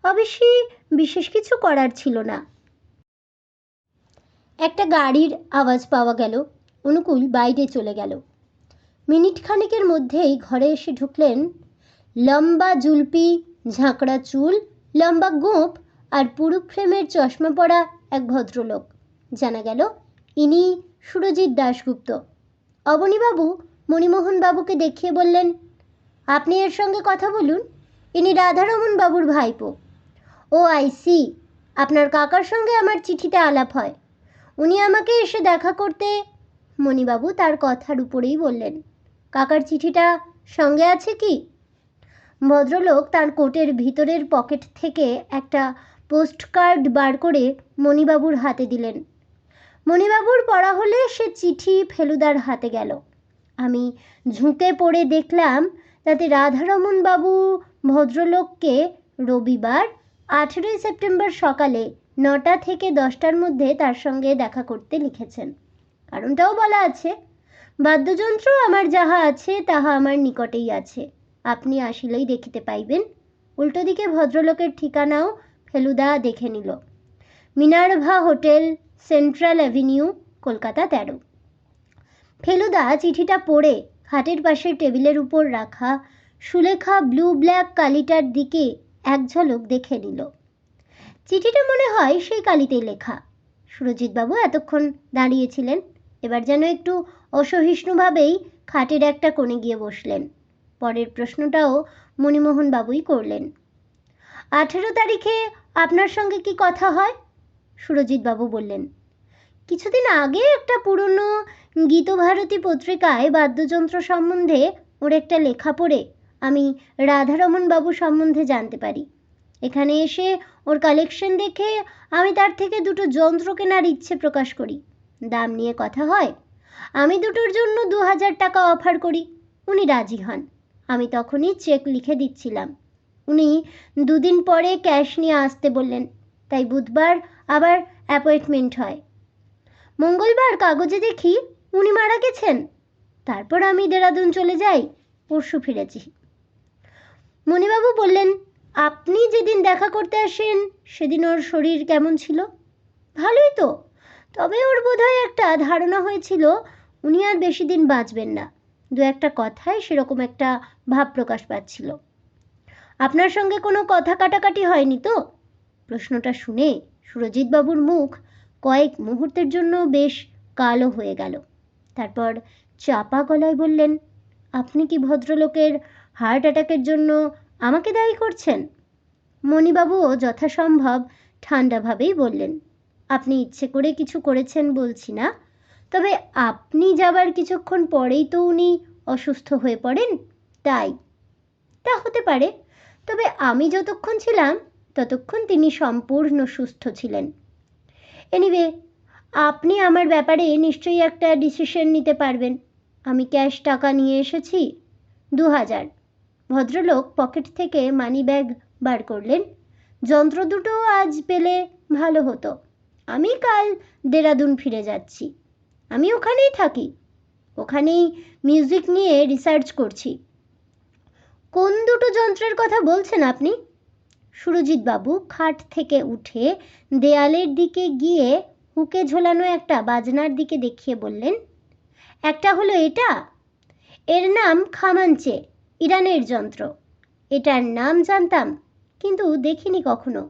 অবশ্যই বিশেষ কিছু করার ছিল না। একটা গাড়ির আওয়াজ পাওয়া গেল। অনুকূল বাইরে চলে গেল। মিনিট খানেকের মধ্যেই ঘরে এসে ঢুকলেন লম্বা জুলপি, ঝাঁকড়া চুল, লম্বা গোঁফ আর পুরু ফ্রেমের চশমা পরা এক ভদ্রলোক। জানা গেল ইনি সুরজিৎ দাশগুপ্ত। অবনীবাবু মণিমোহন বাবুকে দেখিয়ে বললেন, আপনি এর সঙ্গে কথা বলুন, ইনি রাধারমণ বাবুর ভাইপো। ও আইসি, আপনার কাকার সঙ্গে আমার চিঠিতে আলাপ হয়, উনি আমাকে এসে দেখা করতে। মণিবাবু তার কথার উপরেই বললেন, কাকার চিঠিটা সঙ্গে আছে কি? ভদ্রলোক তার কোটের ভিতরের পকেট থেকে একটা পোস্টকার্ড বার করে মণিবাবুর হাতে দিলেন। মণিবাবুর পড়া হলে সে চিঠি ফেলুদার হাতে গেল। আমি ঝুঁকে পড়ে দেখলাম তাতে রাধারমণ বাবু ভদ্রলোককে রবিবার 18 সেপ্টেম্বর সকালে 9টা থেকে 10টার মধ্যে তার সঙ্গে দেখা করতে লিখেছেন। কারণটাও বলা আছে, বাদ্যযন্ত্র আমার যাহা আছে তাহা আমার নিকটেই আছে, আপনি আসিলেই দেখিতে পাইবেন। উল্টো দিকে ভদ্রলোকের ঠিকানাও ফেলুদা দেখে নিল। Minerva hotel, central avenue, Kolkata 13। Feluda চিঠিটা পড়ে খাটের পাশের টেবিলের উপর রাখা সুলেখা ব্লু ব্ল্যাক কালিটার দিকে এক ঝলক দেখে নিল। চিঠিটা মনে হয় সেই কালিতেই লেখা। সুরজিৎবাবু এতক্ষণ দাঁড়িয়েছিলেন, এবার যেন একটু অসহিষ্ণুভাবেই খাটের একটা কোণে গিয়ে বসলেন। পরের প্রশ্নটাও মণিমোহন বাবুই করলেন। 18 তারিখে আপনার সঙ্গে কি কথা হয়? সুরজিৎবাবু বললেন, কিছুদিন আগে একটা পুরনো গীতভারতী পত্রিকায় বাদ্যযন্ত্র সম্বন্ধে ওর একটা লেখা পড়ে আমি রাধারমণ বাবু সম্বন্ধে জানতে পারি। এখানে এসে ওর কালেকশন দেখে আমি তার থেকে দুটো যন্ত্র কেনার ইচ্ছে প্রকাশ করি। দাম নিয়ে কথা হয়, আমি দুটোর জন্য 2000 টাকা অফার করি। উনি রাজি হন। আমি তখনই চেক লিখে দিচ্ছিলাম। উনি 2 দিন পরে ক্যাশ নিয়ে আসতে বললেন, তাই বুধবার আবার অ্যাপয়েন্টমেন্ট হয়। মঙ্গলবার কাগজে দেখি উনি মারা গেছেন। তারপর আমি দেরাদুন চলে যাই, পরশু ফিরেছি। মণিবাবু বললেন, আপনি যেদিন দেখা করতে আসেন সেদিন ওর শরীর কেমন ছিল? ভালোই তো, তবে ওর বোধহয় একটা ধারণা হয়েছিল উনি আর বেশি দিন বাঁচবেন না। 2-একটা কথায় সেরকম একটা ভাব প্রকাশ পাচ্ছিল। আপনার সঙ্গে কোনো কথা কাটাকাটি হয়নি তো? প্রশ্নটা শুনে সুরজিৎবাবুর মুখ কয়েক মুহূর্তের জন্য বেশ কালো হয়ে গেল। তারপর চাপা গলায় বললেন, আপনি কি ভদ্রলোকের হার্ট অ্যাটাকের জন্য আমাকে দায়ী করছেন? মণিবাবুও যথাসম্ভব ঠান্ডাভাবেই বললেন, আপনি ইচ্ছে করে কিছু করেছেন বলছি না, তবে আপনি যাবার কিছুক্ষণ পরেই তো উনি অসুস্থ হয়ে পড়েন, তাই। তা হতে পারে, তবে আমি যতক্ষণ ছিলাম ততক্ষণ তিনি সম্পূর্ণ সুস্থ ছিলেন। এনিওয়ে, আপনি আমার ব্যাপারে নিশ্চয়ই একটা ডিসিশন নিতে পারবেন। আমি ক্যাশ টাকা নিয়ে এসেছি 2000। ভদ্রলোক পকেট থেকে মানিব্যাগ বার করলেন। যন্ত্র দুটো আজ পেলে ভালো হতো। আমি কাল দেরাদুন ফিরে যাচ্ছি। আমি ওখানেই থাকি, ওখানেই মিউজিক নিয়ে রিসার্চ করছি। কোন দুটো যন্ত্রের কথা বলছেন আপনি? সুরজিৎ বাবু খাট থেকে উঠে দেয়ালের দিকে গিয়ে হুকে ঝোলানো একটা বাজনার দিকে দেখিয়ে বললেন, একটা হলো এটা, এর নাম খামাঞ্চে, ইরানের যন্ত্র। এটার নাম জানতাম কিন্তু দেখিনি কখনো,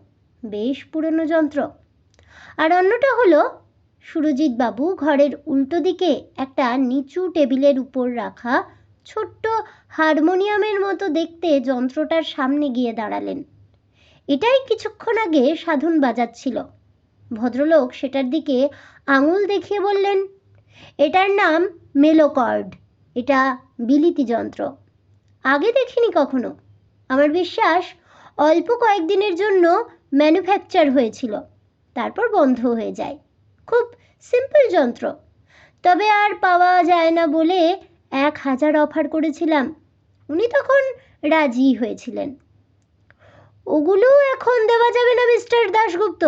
বেশ পুরনো যন্ত্র। আর অন্যটা হলো, সুরজিৎ বাবু ঘরের উল্টো দিকে একটা নিচু টেবিলের উপর রাখা ছোট্ট হারমোনিয়ামের মতো দেখতে যন্ত্রটার সামনে গিয়ে দাঁড়ালেন। এটাই কিছুক্ষণ আগে সাধন বাজাচ্ছিল। ভদ্রলোক সেটার দিকে আঙুল দেখিয়ে বললেন, এটার নাম মেলোকর্ড। এটা বিলিতি যন্ত্র, আগে দেখিনি কখনো। আমার বিশ্বাস অল্প কয়েকদিনের জন্য ম্যানুফ্যাকচার হয়েছিল, তারপর বন্ধ হয়ে যায়। খুব সিম্পল যন্ত্র, তবে আর পাওয়া যায় না বলে 1000 অফার করেছিলাম। উনি তখন রাজি হয়েছিলেন। ওগুলো এখন দেওয়া যাবে না মিস্টার দাশগুপ্ত।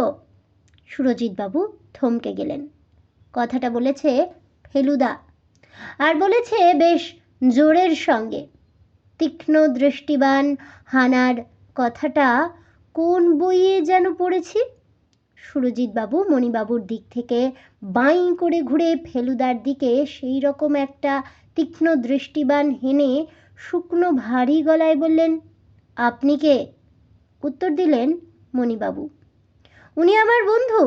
সুরজিৎবাবু থমকে গেলেন। কথাটা বলেছে ফেলুদা, আর বলেছে বেশ জোরের সঙ্গে। তীক্ষ্ণ দৃষ্টিবান হানার কথাটা কোন বইয়ে যেন পড়েছি। সুরজিৎবাবু মণিবাবুর দিক থেকে বাঁই করে ঘুরে ফেলুদার দিকে সেই রকম একটা তীক্ষ্ণ দৃষ্টিবান হেনে শুকনো ভারী গলায় বললেন, আপনি কে? উত্তর দিলেন মণিবাবু, উনি আমার বন্ধু।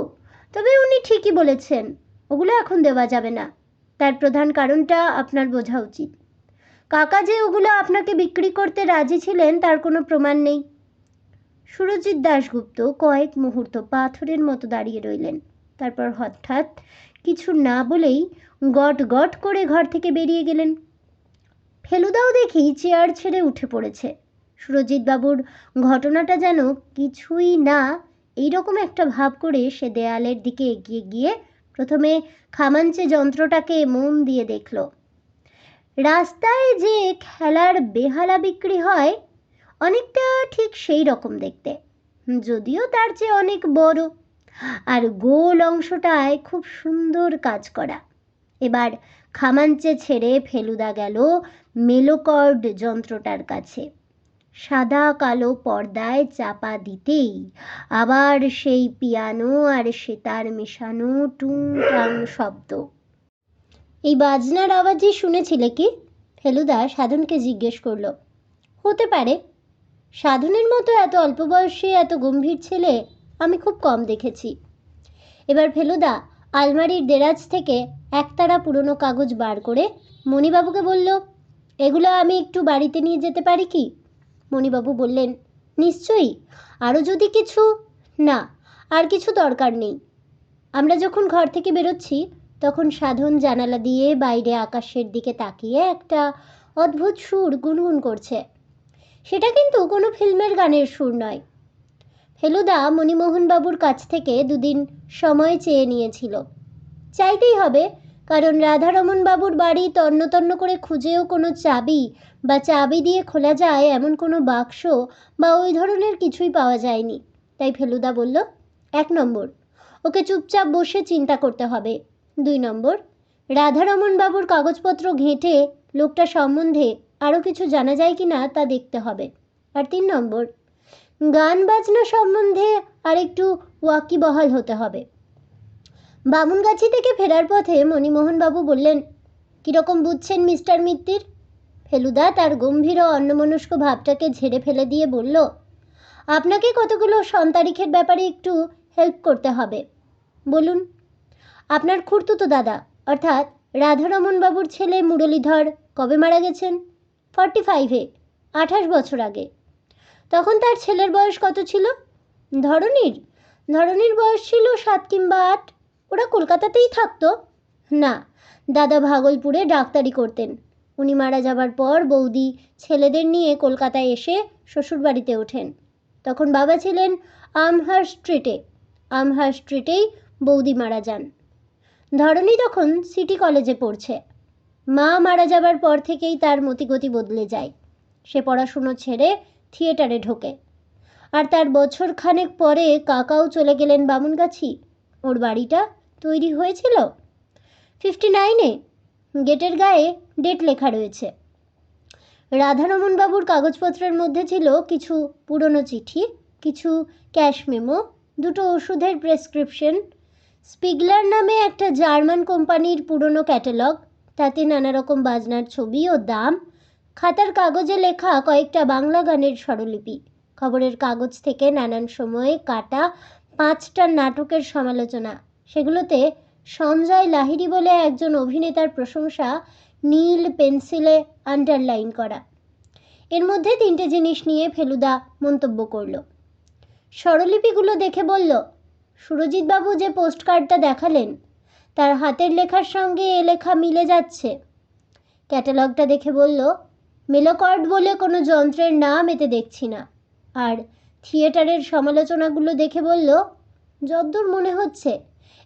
তবে উনি ঠিকই বলেছেন, ওগুলো এখন দেওয়া যাবে না। তার প্রধান কারণটা আপনার বোঝা উচিত। কাকা যে ওগুলো আপনাকে বিক্রি করতে রাজি ছিলেন তার কোনো প্রমাণ নেই। সুরজিৎ দাশগুপ্ত কয়েক মুহূর্ত পাথরের মতো দাঁড়িয়ে রইলেন। তারপর হঠাৎ কিছু না বলেই গট গট করে ঘর থেকে বেরিয়ে গেলেন। ফেলুদাও দেখি চেয়ার ছেড়ে উঠে পড়েছে। সুরজিৎবাবুর ঘটনাটা যেন কিছুই না এইরকম একটা ভাব করে সে দেয়ালের দিকে এগিয়ে গিয়ে প্রথমে খামাঞ্চে যন্ত্রটাকে মন দিয়ে দেখল। রাস্তায় যে খেলার বেহালা বিক্রি হয় অনেকটা ঠিক সেই রকম দেখতে, যদিও তার চেয়ে অনেক বড়, আর গোল অংশটায় খুব সুন্দর কাজ করা। এবার খামাঞ্চে ছেড়ে ফেলুদা গেল মেলোকর্ড যন্ত্রটার কাছে। সাদা কালো পর্দায় চাপা দিতেই আবার সেই পিয়ানো আর সেতার মেশানো টুংটাং শব্দ। এই বাজনার আওয়াজই শুনেছিলে কি? ফেলুদা সাধনকে জিজ্ঞেস করল। হতে পারে। সাধনের মতো এত অল্প বয়সে এত গম্ভীর ছেলে আমি খুব কম দেখেছি। এবার ফেলুদা আলমারির দেরাজ থেকে একতারা পুরনো কাগজ বার করে মণিবাবুকে বলল, এগুলো আমি একটু বাড়িতে নিয়ে যেতে পারি কি? মণিবাবু বললেন, নিশ্চয়ই। আরও যদি কিছু? না, আর কিছু দরকার নেই। আমরা যখন ঘর থেকে বেরোচ্ছি তখন সাধন জানালা দিয়ে বাইরে আকাশের দিকে তাকিয়ে একটা অদ্ভুত সুর গুনগুন করছে। সেটা কিন্তু কোনো ফিল্মের গানের সুর নয়। ফেলুদা মণিমোহনবাবুর কাছ থেকে দুদিন সময় চেয়ে নিয়েছিল। চাইতেই হবে, কারণ রাধারমণ বাবুর বাড়ি তন্ন তন্ন করে খুঁজেও কোনো চাবি বা চাবি দিয়ে খোলা যায় এমন কোনো বাক্স বা ওই ধরনের কিছুই পাওয়া যায়নি। তাই ফেলুদা বলল, 1 নম্বর, ওকে চুপচাপ বসে চিন্তা করতে হবে। 2 নম্বর, রাধারমণ বাবুর কাগজপত্র ঘেঁটে লোকটা সম্বন্ধে আরও কিছু জানা যায় কি না তা দেখতে হবে। আর 3 নম্বর, গান বাজনা সম্বন্ধে আর একটু ওয়াকিবহাল হতে হবে। বামুনগাছি থেকে ফেরার পথে মণিমোহনবাবু বললেন, কীরকম বুঝছেন মিস্টার মিত্তির? ফেলুদা তার গম্ভীর ও অন্যমনস্ক ভাবটাকে ঝেড়ে ফেলে দিয়ে বলল, আপনাকে কতগুলো সন্তারিখের ব্যাপারে একটু হেল্প করতে হবে। বলুন। আপনার খুড়তুতো দাদা অর্থাৎ রাধারমণ বাবুর ছেলে মুরলীধর কবে মারা গেছেন? 45-এ, 28 বছর আগে। তখন তার ছেলের বয়স কত ছিল? ধরনীর বয়স ছিল 7 কিংবা 8। ওরা কলকাতাতেই থাকতো? না, দাদা ভাগলপুরে ডাক্তারি করতেন। উনি মারা যাবার পর বৌদি ছেলেদের নিয়ে কলকাতায় এসে শ্বশুরবাড়িতে ওঠেন। তখন বাবা ছিলেন আমহার স্ট্রিটেই বৌদি মারা যান। ধরনী তখন সিটি কলেজে পড়ছে। মা মারা যাবার পর থেকেই তার মতিগতি বদলে যায়। সে পড়াশুনো ছেড়ে থিয়েটারে ঢোকে। আর তার বছর খানেক পরে কাকাও চলে গেলেন বামুনগাছি। ওর বাড়িটা তৈরি হয়েছিল 59-এ। গেটের গায়ে ডেট লেখা রয়েছে। রাধারমণবাবুর কাগজপত্রের মধ্যে ছিল কিছু পুরনো চিঠি, কিছু ক্যাশ মেমো, 2টো ওষুধের প্রেসক্রিপশন, স্পিগলার নামে একটা জার্মান কোম্পানির পুরনো ক্যাটালগ, তাতে নানা রকম বাজনার ছবি ও দাম, খাতার কাগজে লেখা কয়েকটা বাংলা গানের স্বরলিপি, খবরের কাগজ থেকে নানান সময়ে কাটা 5টা নাটকের সমালোচনা। সেগুলোতে সঞ্জয় লাহিড়ী বলে একজন অভিনেতার প্রশংসা নীল পেন্সিলে আন্ডারলাইন করা। এর মধ্যে 3টে জিনিস নিয়ে ফেলুদা মন্তব্য করল। স্বরলিপিগুলো দেখে বলল, সুরজিৎবাবু যে পোস্টকার্ডটা দেখালেন তার হাতের লেখার সঙ্গে এ লেখা মিলে যাচ্ছে। ক্যাটালগটা দেখে বলল, মেলোকর্ড বলে কোনো যন্ত্রের নাম এতে দেখছি না। আর থিয়েটারের সমালোচনাগুলো দেখে বলল, যদ্দূর মনে হচ্ছে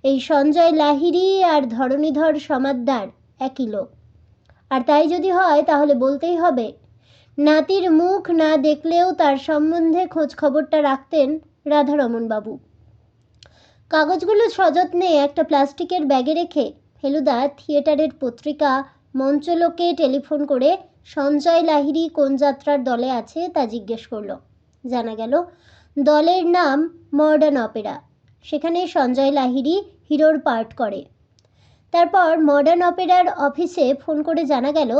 এই সঞ্জয় লাহিড়ী আর ধরণীধর সমাদ্দার একই লোক। আর তাই যদি হয় তাহলে বলতেই হবে, নাতির মুখ না দেখলেও তার সম্বন্ধে খোঁজ খবরটা রাখতেন রাধারমণবাবু। কাগজগুলো সযত্নে একটা প্লাস্টিকের ব্যাগে রেখে ফেলুদা থিয়েটারের পত্রিকা মঞ্চলোকে টেলিফোন করে সঞ্জয় লাহিড়ী কোন যাত্রার দলে আছে তা জিজ্ঞেস করল। জানা গেল দলের নাম মডার্ন অপেরা। সেখানে সঞ্জয় লাহিড়ী হিরোর পার্ট করে। তারপর মডার্ন অপেরার অফিসে ফোন করে জানা গেল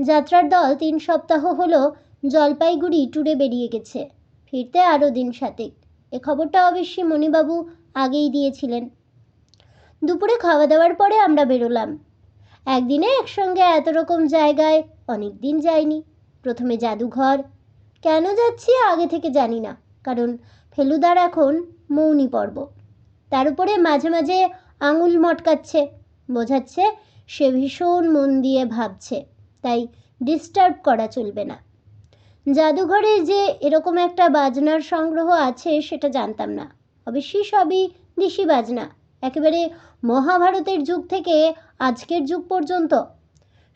যাত্রার দল 3 সপ্তাহ হলো জলপাইগুড়ি ট্যুরে বেরিয়ে গেছে, ফিরতে আরও দিন 7। এ খবরটা অবশ্যই মণিবাবু আগেই দিয়েছিলেন। দুপুরে খাওয়া দাওয়ার পরে আমরা বেরোলাম। একদিনে একসঙ্গে এত রকম জায়গায় অনেক দিন যাইনি। প্রথমে জাদুঘর। কেন যাচ্ছি আগে থেকে জানি না, কারণ ফেলুদার এখন মৌনী পর্ব। তার উপরে মাঝে মাঝে আঙুল মটকাচ্ছে, বোঝাচ্ছে সে ভীষণ মন দিয়ে ভাবছে, তাই ডিস্টার্ব করা চলবে না। জাদুঘরে যে এরকম একটা বাজনার সংগ্রহ আছে সেটা জানতাম না। অবশ্যই সবই দেশি বাজনা, একেবারে মহাভারতের যুগ থেকে আজকের যুগ পর্যন্ত।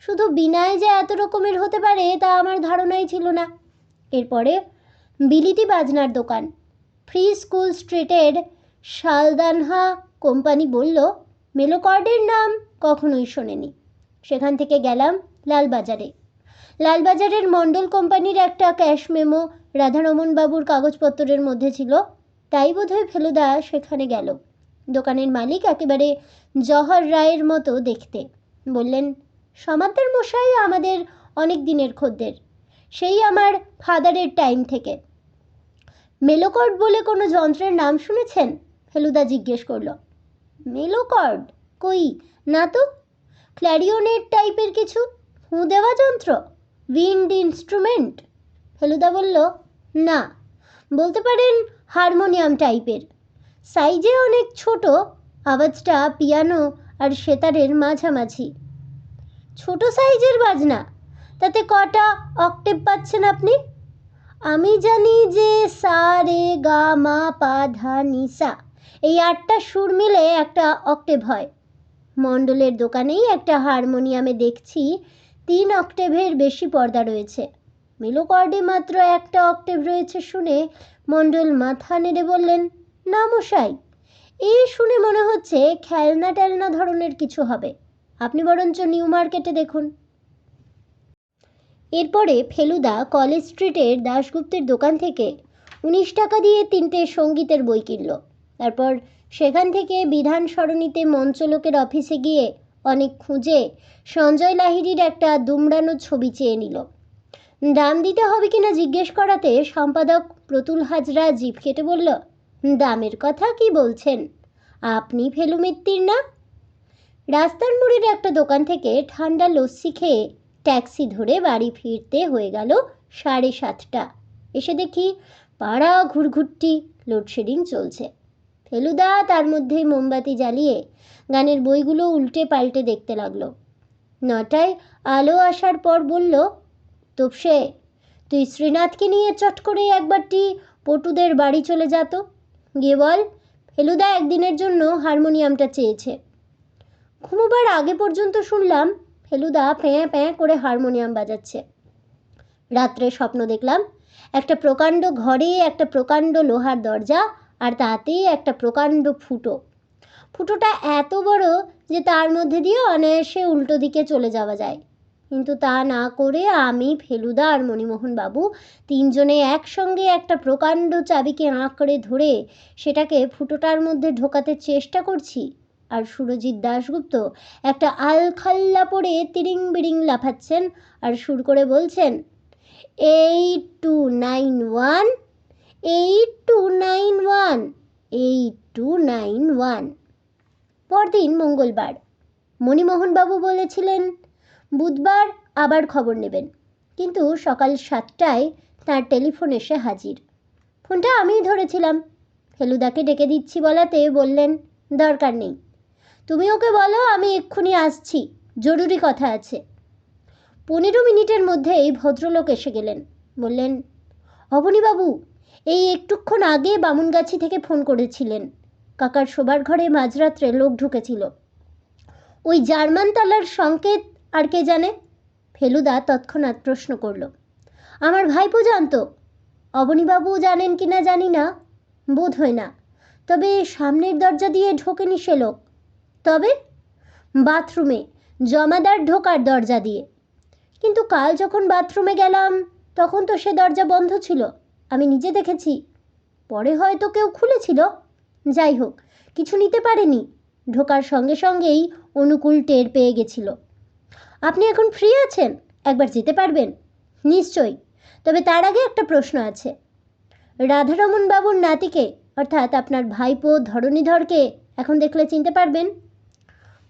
শুধু বিনায় যে এত রকমের হতে পারে তা আমার ধারণাই ছিল না। এরপরে বিলিতি বাজনার দোকান, ফ্রি স্কুল স্ট্রিটের শালদানহা কোম্পানি বলল মেলোকর্ডের নাম কখনোই শোনেনি। সেখান থেকে গেলাম লালবাজারে। লালবাজারের মণ্ডল কোম্পানির একটা ক্যাশ মেমো রাধারমণবাবুর কাগজপত্রের মধ্যে ছিল, তাই বোধহয় ফেলুদা সেখানে গেল। দোকানের মালিক একেবারে জহর রায়ের মতো দেখতে। বললেন, সমাদ্দার মশাই আমাদের অনেক দিনের খদ্দের, সেই আমার ফাদারের টাইম থেকে। মেলোকর্ড বলে কোনো যন্ত্রের নাম শুনেছেন? ফেলুদা জিজ্ঞেস করল। মেলোকর্ড? কই না তো। ক্ল্যারিওনেট টাইপের কিছু ফু দেওয়া যন্ত্র, উইন্ড ইনস্ট্রুমেন্ট? ফেলুদা বলল, না, বলতে পারেন হারমোনিয়াম টাইপের। সাইজে অনেক ছোট, আওয়াজটা পিয়ানো আর সেতারের মাঝামাঝি। ছোট সাইজের বাজনা, তাতে কটা অক্টেভ পাচ্ছেন আপনি? আমি জানি যে সা রে গা মা পা ধা নি সা, এই 8টা সুর মিলে একটা অক্টেভ হয়। মণ্ডলের দোকানেই একটা হারমোনিয়ামে দেখছি 3 অক্টেভের বেশি পর্দা রয়েছে। মেলোকর্ডে মাত্র একটা অক্টেভ রয়েছে শুনে মণ্ডল মাথা নেড়ে বললেন, না মশাই, এই শুনে মনে হচ্ছে খেলনা টেলনা ধরনের কিছু হবে। আপনি বরঞ্চ নিউ মার্কেটে দেখুন। এরপরে ফেলুদা কলেজ স্ট্রিটের দাশগুপ্তের দোকান থেকে 19 টাকা দিয়ে 3টে সঙ্গীতের বই কিনল। তারপর সেখান থেকে বিধান সরণিতে মঞ্চলোকের অফিসে গিয়ে অনেক খুঁজে সঞ্জয় লাহিড়ীর একটা দুমড়ানো ছবি চেয়ে নিল। দাম দিতে হবে কিনা জিজ্ঞেস করাতে সম্পাদক প্রতুল হাজরা জিভ কেটে বলল, দামের কথা কি বলছেন, আপনি ফেলু মিত্তির না? রাস্তার মোড়ের একটা দোকান থেকে ঠান্ডা লস্যি খেয়ে ট্যাক্সি ধরে বাড়ি ফিরতে হয়ে গেল 7:30। এসে দেখি পাড়া ঘুরঘুরটি, লোডশেডিং চলছে। ফেলুদা তার মধ্যেই মোমবাতি জ্বালিয়ে গানের বইগুলো উল্টে পাল্টে দেখতে লাগলো। 9টায় আলো আসার পর বলল, তোপসে, তুই শ্রীনাথকে নিয়ে চট করে একবারটি পটুদের বাড়ি চলে যেত, গিয়ে বল ফেলুদা একদিনের জন্য হারমোনিয়ামটা চেয়েছে। ঘুমোবার আগে পর্যন্ত শুনলাম ফেলুদা প্যাঁ প্যাঁ করে হারমোনিয়াম বাজাচ্ছে। রাত্রে স্বপ্ন দেখলাম একটা প্রকাণ্ড ঘরে একটা প্রকাণ্ড লোহার দরজা, আর তাতে একটা প্রকাণ্ড ফুটোটা এত বড় যে তার মধ্যে দিয়ে অনায়াসে উল্টো দিকে চলে যাওয়া যায়। কিন্তু তা না করে আমি, ফেলুদা আর মণিমোহন বাবু তিনজনে একসঙ্গে একটা প্রকাণ্ড চাবিকে আঁকড়ে ধরে সেটাকে ফুটোটার মধ্যে ঢোকাতে চেষ্টা করছি, আর সুরজিৎ দাশগুপ্ত একটা আলখাল্লা পরে তিরিং বিরিং লাফাচ্ছেন আর সুর করে বলছেন, 8291, 8291, 8291। পরদিন মঙ্গলবার। মণিমোহনবাবু বলেছিলেন বুধবার আবার খবর নেবেন, কিন্তু সকাল 7টায় তার টেলিফোন এসে হাজির। ফোনটা আমিই ধরেছিলাম। ফেলুদাকে ডেকে দিচ্ছি বলাতে বললেন, দরকার নেই, তুমি ওকে বলো আমি এক্ষুনি আসছি, জরুরি কথা আছে। 15 মিনিটের মধ্যেই ভদ্রলোক এসে গেলেন। বললেন, অবনীবাবু, এই একটুক্ষণ আগে বামুনগাছি থেকে ফোন করেছিলেন। কাকার শোবার ঘরে মাঝরাত্রে লোক ঢুকেছিল। ওই জার্মান তালার সংকেত আর কে জানে? ফেলুদা তৎক্ষণাৎ প্রশ্ন করল। আমার ভাইপো জানতো। অবনীবাবু জানেন কি না জানি না, বোধ হয় না। তবে সামনের দরজা দিয়ে ঢোকেনি সে লোক। তবে বাথরুমে, জমাদার ঢোকার দরজা দিয়ে। কিন্তু কাল যখন বাথরুমে গেলাম তখন তো সে দরজা বন্ধ ছিল, আমি নিজে দেখেছি। পরে হয়তো কেউ খুলেছিল। যাই হোক, কিছু নিতে পারেনি। ঢোকার সঙ্গে সঙ্গেই অনুকূল টের পেয়ে গেছিল। আপনি এখন ফ্রি আছেন? একবার যেতে পারবেন? নিশ্চয়ই, তবে তার আগে একটা প্রশ্ন আছে। রাধারমণ বাবুর নাতিকে, অর্থাৎ আপনার ভাইপো ধরণীধরকে এখন দেখলে চিনতে পারবেন?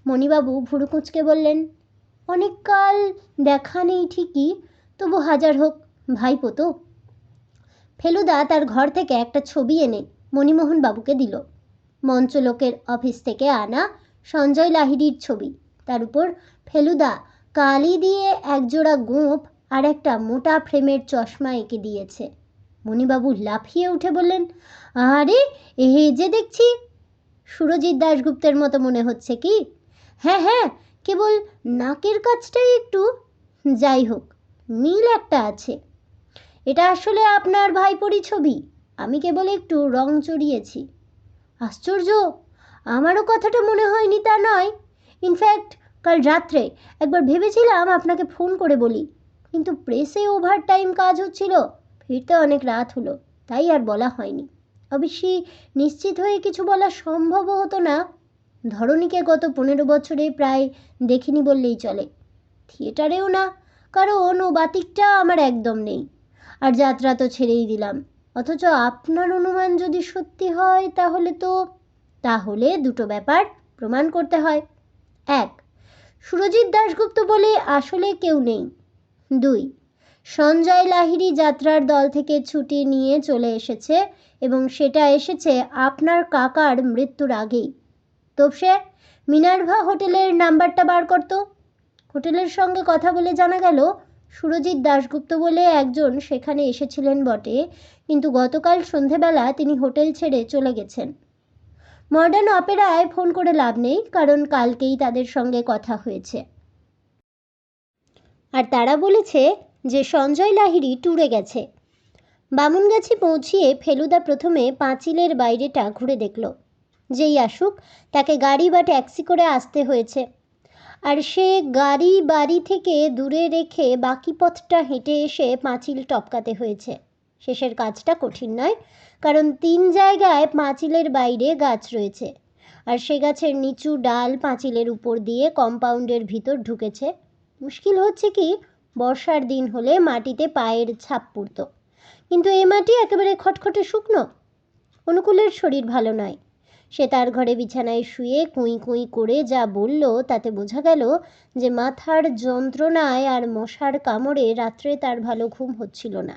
মণিবাবু ভুরু কুঁচকে বললেন, অনেক কাল দেখা নেই ঠিকই, তবু হাজার হোক ভাইপো তো। ফেলুদা তার ঘর থেকে একটা ছবি এনে মণিমোহন বাবুকে দিল। মঞ্চলোকের অফিস থেকে আনা সঞ্জয় লাহিড়ির ছবি, তার উপর ফেলুদা কালি দিয়ে একজোড়া গোঁফ আর একটা মোটা ফ্রেমের চশমা এঁকে দিয়েছে। মণিবাবু লাফিয়ে উঠে বললেন, আরে এ যে দেখছি সুরজিৎ দাশগুপ্তের মতো মনে হচ্ছে কি? হ্যাঁ হ্যাঁ, কেবল নাকের কাছটাই একটু, যাই হোক মিল একটা আছে। এটা আসলে আপনার ভাইপোরই ছবি, আমি কেবল একটু রং চড়িয়েছি। আশ্চর্য, আমারও কথাটা মনে হয়নি তা নয়। ইনফ্যাক্ট কাল রাত্রে একবার ভেবেছিলাম আপনাকে ফোন করে বলি, কিন্তু প্রেসে ওভার টাইম কাজ হচ্ছিল, ফিরতে অনেক রাত হলো, তাই আর বলা হয়নি। অবশ্যই নিশ্চিত হয়ে কিছু বলা সম্ভবও হতো না। ধরণীকে গত 15 বছরে প্রায় দেখিনি বললেই চলে। থিয়েটারেও না, কারণ ও বাতিকটা আমার একদম নেই। আর যাত্রা তো ছেড়েই দিলাম। অথচ আপনার অনুমান যদি সত্যি হয় তাহলে দুটো ব্যাপার প্রমাণ করতে হয়। 1, সুরজিৎ দাশগুপ্ত বলে আসলে কেউ নেই। 2, সঞ্জয় লাহিড়ী যাত্রার দল থেকে ছুটি নিয়ে চলে এসেছে, এবং সেটা এসেছে আপনার কাকার মৃত্যুর আগেই। তোপসে মিনার্ভা হোটেলের নাম্বারটা বার করতো। হোটেলের সঙ্গে কথা বলে জানা গেল সুরজিৎ দাশগুপ্ত বলে একজন সেখানে এসেছিলেন বটে, কিন্তু গতকাল সন্ধেবেলা তিনি হোটেল ছেড়ে চলে গেছেন। মডার্ন অপেরায় ফোন করে লাভ নেই, কারণ কালকেই তাদের সঙ্গে কথা হয়েছে, আর তারা বলেছে যে সঞ্জয় লাহিড়ী ট্যুরে গেছে। বামুনগাছি পৌঁছিয়ে ফেলুদা প্রথমে পাঁচিলের বাইরেটা ঘুরে দেখল। যেই আসুক তাকে গাড়ি বা ট্যাক্সি করে আসতে হয়েছে, আর সে গাড়ি বাড়ি থেকে দূরে রেখে বাকি পথটা হেঁটে এসে পাঁচিল টপকাতে হয়েছে। শেষের কাজটা কঠিন নয়, কারণ 3 জায়গায় পাঁচিলের বাইরে গাছ রয়েছে, আর সে গাছের নিচু ডাল পাঁচিলের উপর দিয়ে কম্পাউন্ডের ভিতর ঢুকেছে। মুশকিল হচ্ছে কি, বর্ষার দিন হলে মাটিতে পায়ের ছাপ পড়ত, কিন্তু এ মাটি একেবারে খটখটে শুকনো। অনুকূলের শরীর ভালো নয়। সে তার ঘরে বিছানায় শুয়ে কুঁই কুঁই করে যা বলল তাতে বোঝা গেল যে মাথার যন্ত্রণায় আর মশার কামড়ে রাত্রে তার ভালো ঘুম হচ্ছিল না।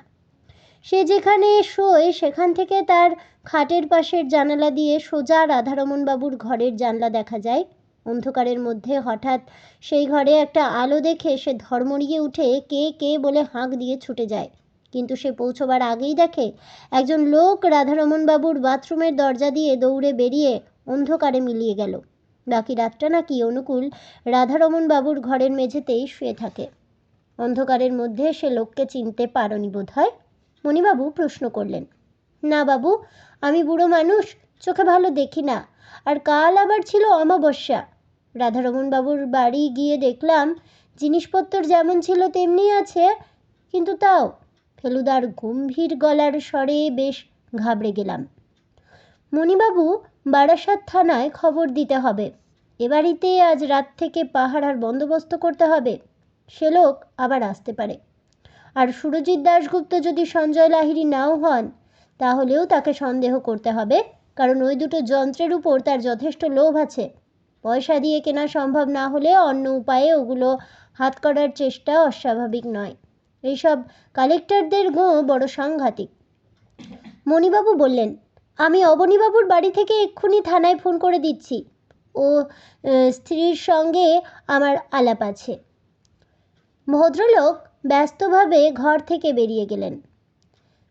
সে যেখানে শোয় সেখান থেকে তার খাটের পাশের জানালা দিয়ে সোজা রাধারমণ বাবুর ঘরের জানলা দেখা যায়। অন্ধকারের মধ্যে হঠাৎ সেই ঘরে একটা আলো দেখে সে ধর্মড়িয়ে উঠে কে কে বলে হাঁক দিয়ে ছুটে যায়, কিন্তু সে পৌঁছবার আগেই দেখে একজন লোক রাধারমণ বাবুর বাথরুমের দরজা দিয়ে দৌড়ে বেরিয়ে অন্ধকারে মিলিয়ে গেল। বাকি রাতটা নাকি অনুকূল রাধারমণ বাবুর ঘরের মেঝেতেই শুয়ে থাকে। অন্ধকারের মধ্যে সে লোককে চিনতে পারোনি বোধ হয়। মণিবাবু প্রশ্ন করলেন। না বাবু, আমি বুড়ো মানুষ, চোখে ভালো দেখি না, আর কাল আবার ছিল অমাবস্যা। রাধারমণ বাবুর বাড়ি গিয়ে দেখলাম জিনিসপত্র যেমন ছিল তেমনি আছে, কিন্তু তাও। ফেলুদার গম্ভীর গলার স্বরে বেশ ঘাবড়ে গেলাম। মণিবাবু, বারাসাত থানায় খবর দিতে হবে। এ বাড়িতে আজ রাত থেকে পাহারার বন্দোবস্ত করতে হবে। সে লোক আবার আসতে পারে। আর সুরজিৎ দাশগুপ্ত যদি সঞ্জয় লাহিড়ী নাও হন, তাহলেও তাকে সন্দেহ করতে হবে, কারণ ওই দুটো যন্ত্রের উপর তার যথেষ্ট লোভ আছে। পয়সা দিয়ে কেনা সম্ভব না হলে অন্য উপায়ে ওগুলো হাত করার চেষ্টা অস্বাভাবিক নয়। এইসব কালেক্টরদের গোঁ বড় সাংঘাতিক। মণিবাবু বললেন, আমি অবনীবাবুর বাড়ি থেকে এক্ষুনি থানায় ফোন করে দিচ্ছি। ও স্ত্রীর সঙ্গে আমার আলাপ আছে। ভদ্রলোক ব্যস্তভাবে ঘর থেকে বেরিয়ে গেলেন।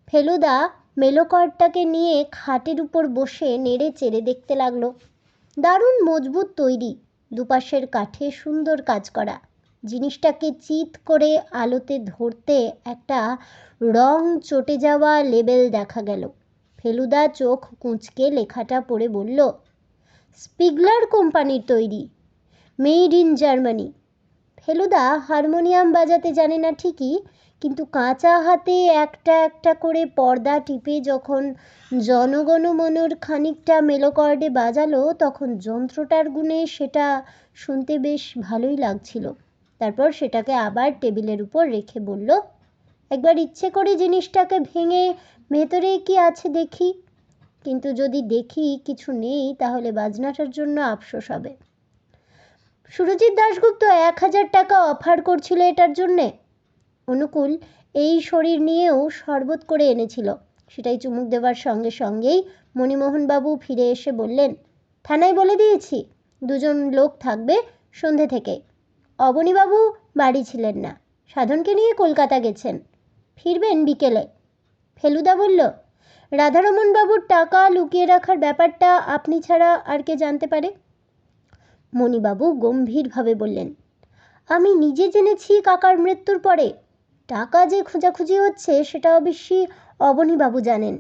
ফেলুদা মেলোকরটাকে নিয়ে খাটের উপর বসে নেড়ে চেড়ে দেখতে লাগলো। দারুণ মজবুত তৈরি, দুপাশের কাঠে সুন্দর কাজ করা। জিনিসটাকে চিৎ করে আলোতে ধরতে একটা রং চটে যাওয়া লেবেল দেখা গেল। ফেলুদা চোখ কুঁচকে লেখাটা পড়ে বলল, স্পিগলার কোম্পানির তৈরি, made in Germany. Feluda harmonium বাজাতে জানে না ঠিকই, কিন্তু কাঁচা হাতে একটা একটা করে পর্দা টিপে যখন জনগণমনর খানিকটা মেলোকর্ডে বাজালো, তখন যন্ত্রটার গুণে সেটা শুনতে বেশ ভালোই লাগছিল। তারপর সেটাকে আবার টেবিলের উপর রেখে বলল, একবার ইচ্ছে করে জিনিসটাকে ভেঙে ভেতরে কি আছে দেখি, কিন্তু যদি দেখি কিছু নেই তাহলে বাজনাটার জন্য আফসোস হবে। সুরজিৎ দাশগুপ্ত 1000 টাকা অফার করছিল এটার জন্যে। অনুকূল এই শরীর নিয়েও শরবত করে এনেছিল, সেটাই চুমুক দেওয়ার সঙ্গে সঙ্গেই মণিমোহনবাবু ফিরে এসে বললেন, থানায় বলে দিয়েছি, 2 জন লোক থাকবে সন্ধে থেকে। অবনীবাবু বাড়ি ছিলেন না, সাধনকে নিয়ে কলকাতা গেছেন, ফিরবেন বিকেলে। ফেলুদা বলল, রাধারমণ বাবুর টাকা লুকিয়ে রাখার ব্যাপারটা আপনি ছাড়া আর কে জানতে পারে? মণিবাবু গম্ভীরভাবে বললেন, আমি নিজে জেনেছি কাকার মৃত্যুর পরে। টাকা যে খোঁজাখুঁজি হচ্ছে সেটা অবশ্যই অবনীবাবু জানেন,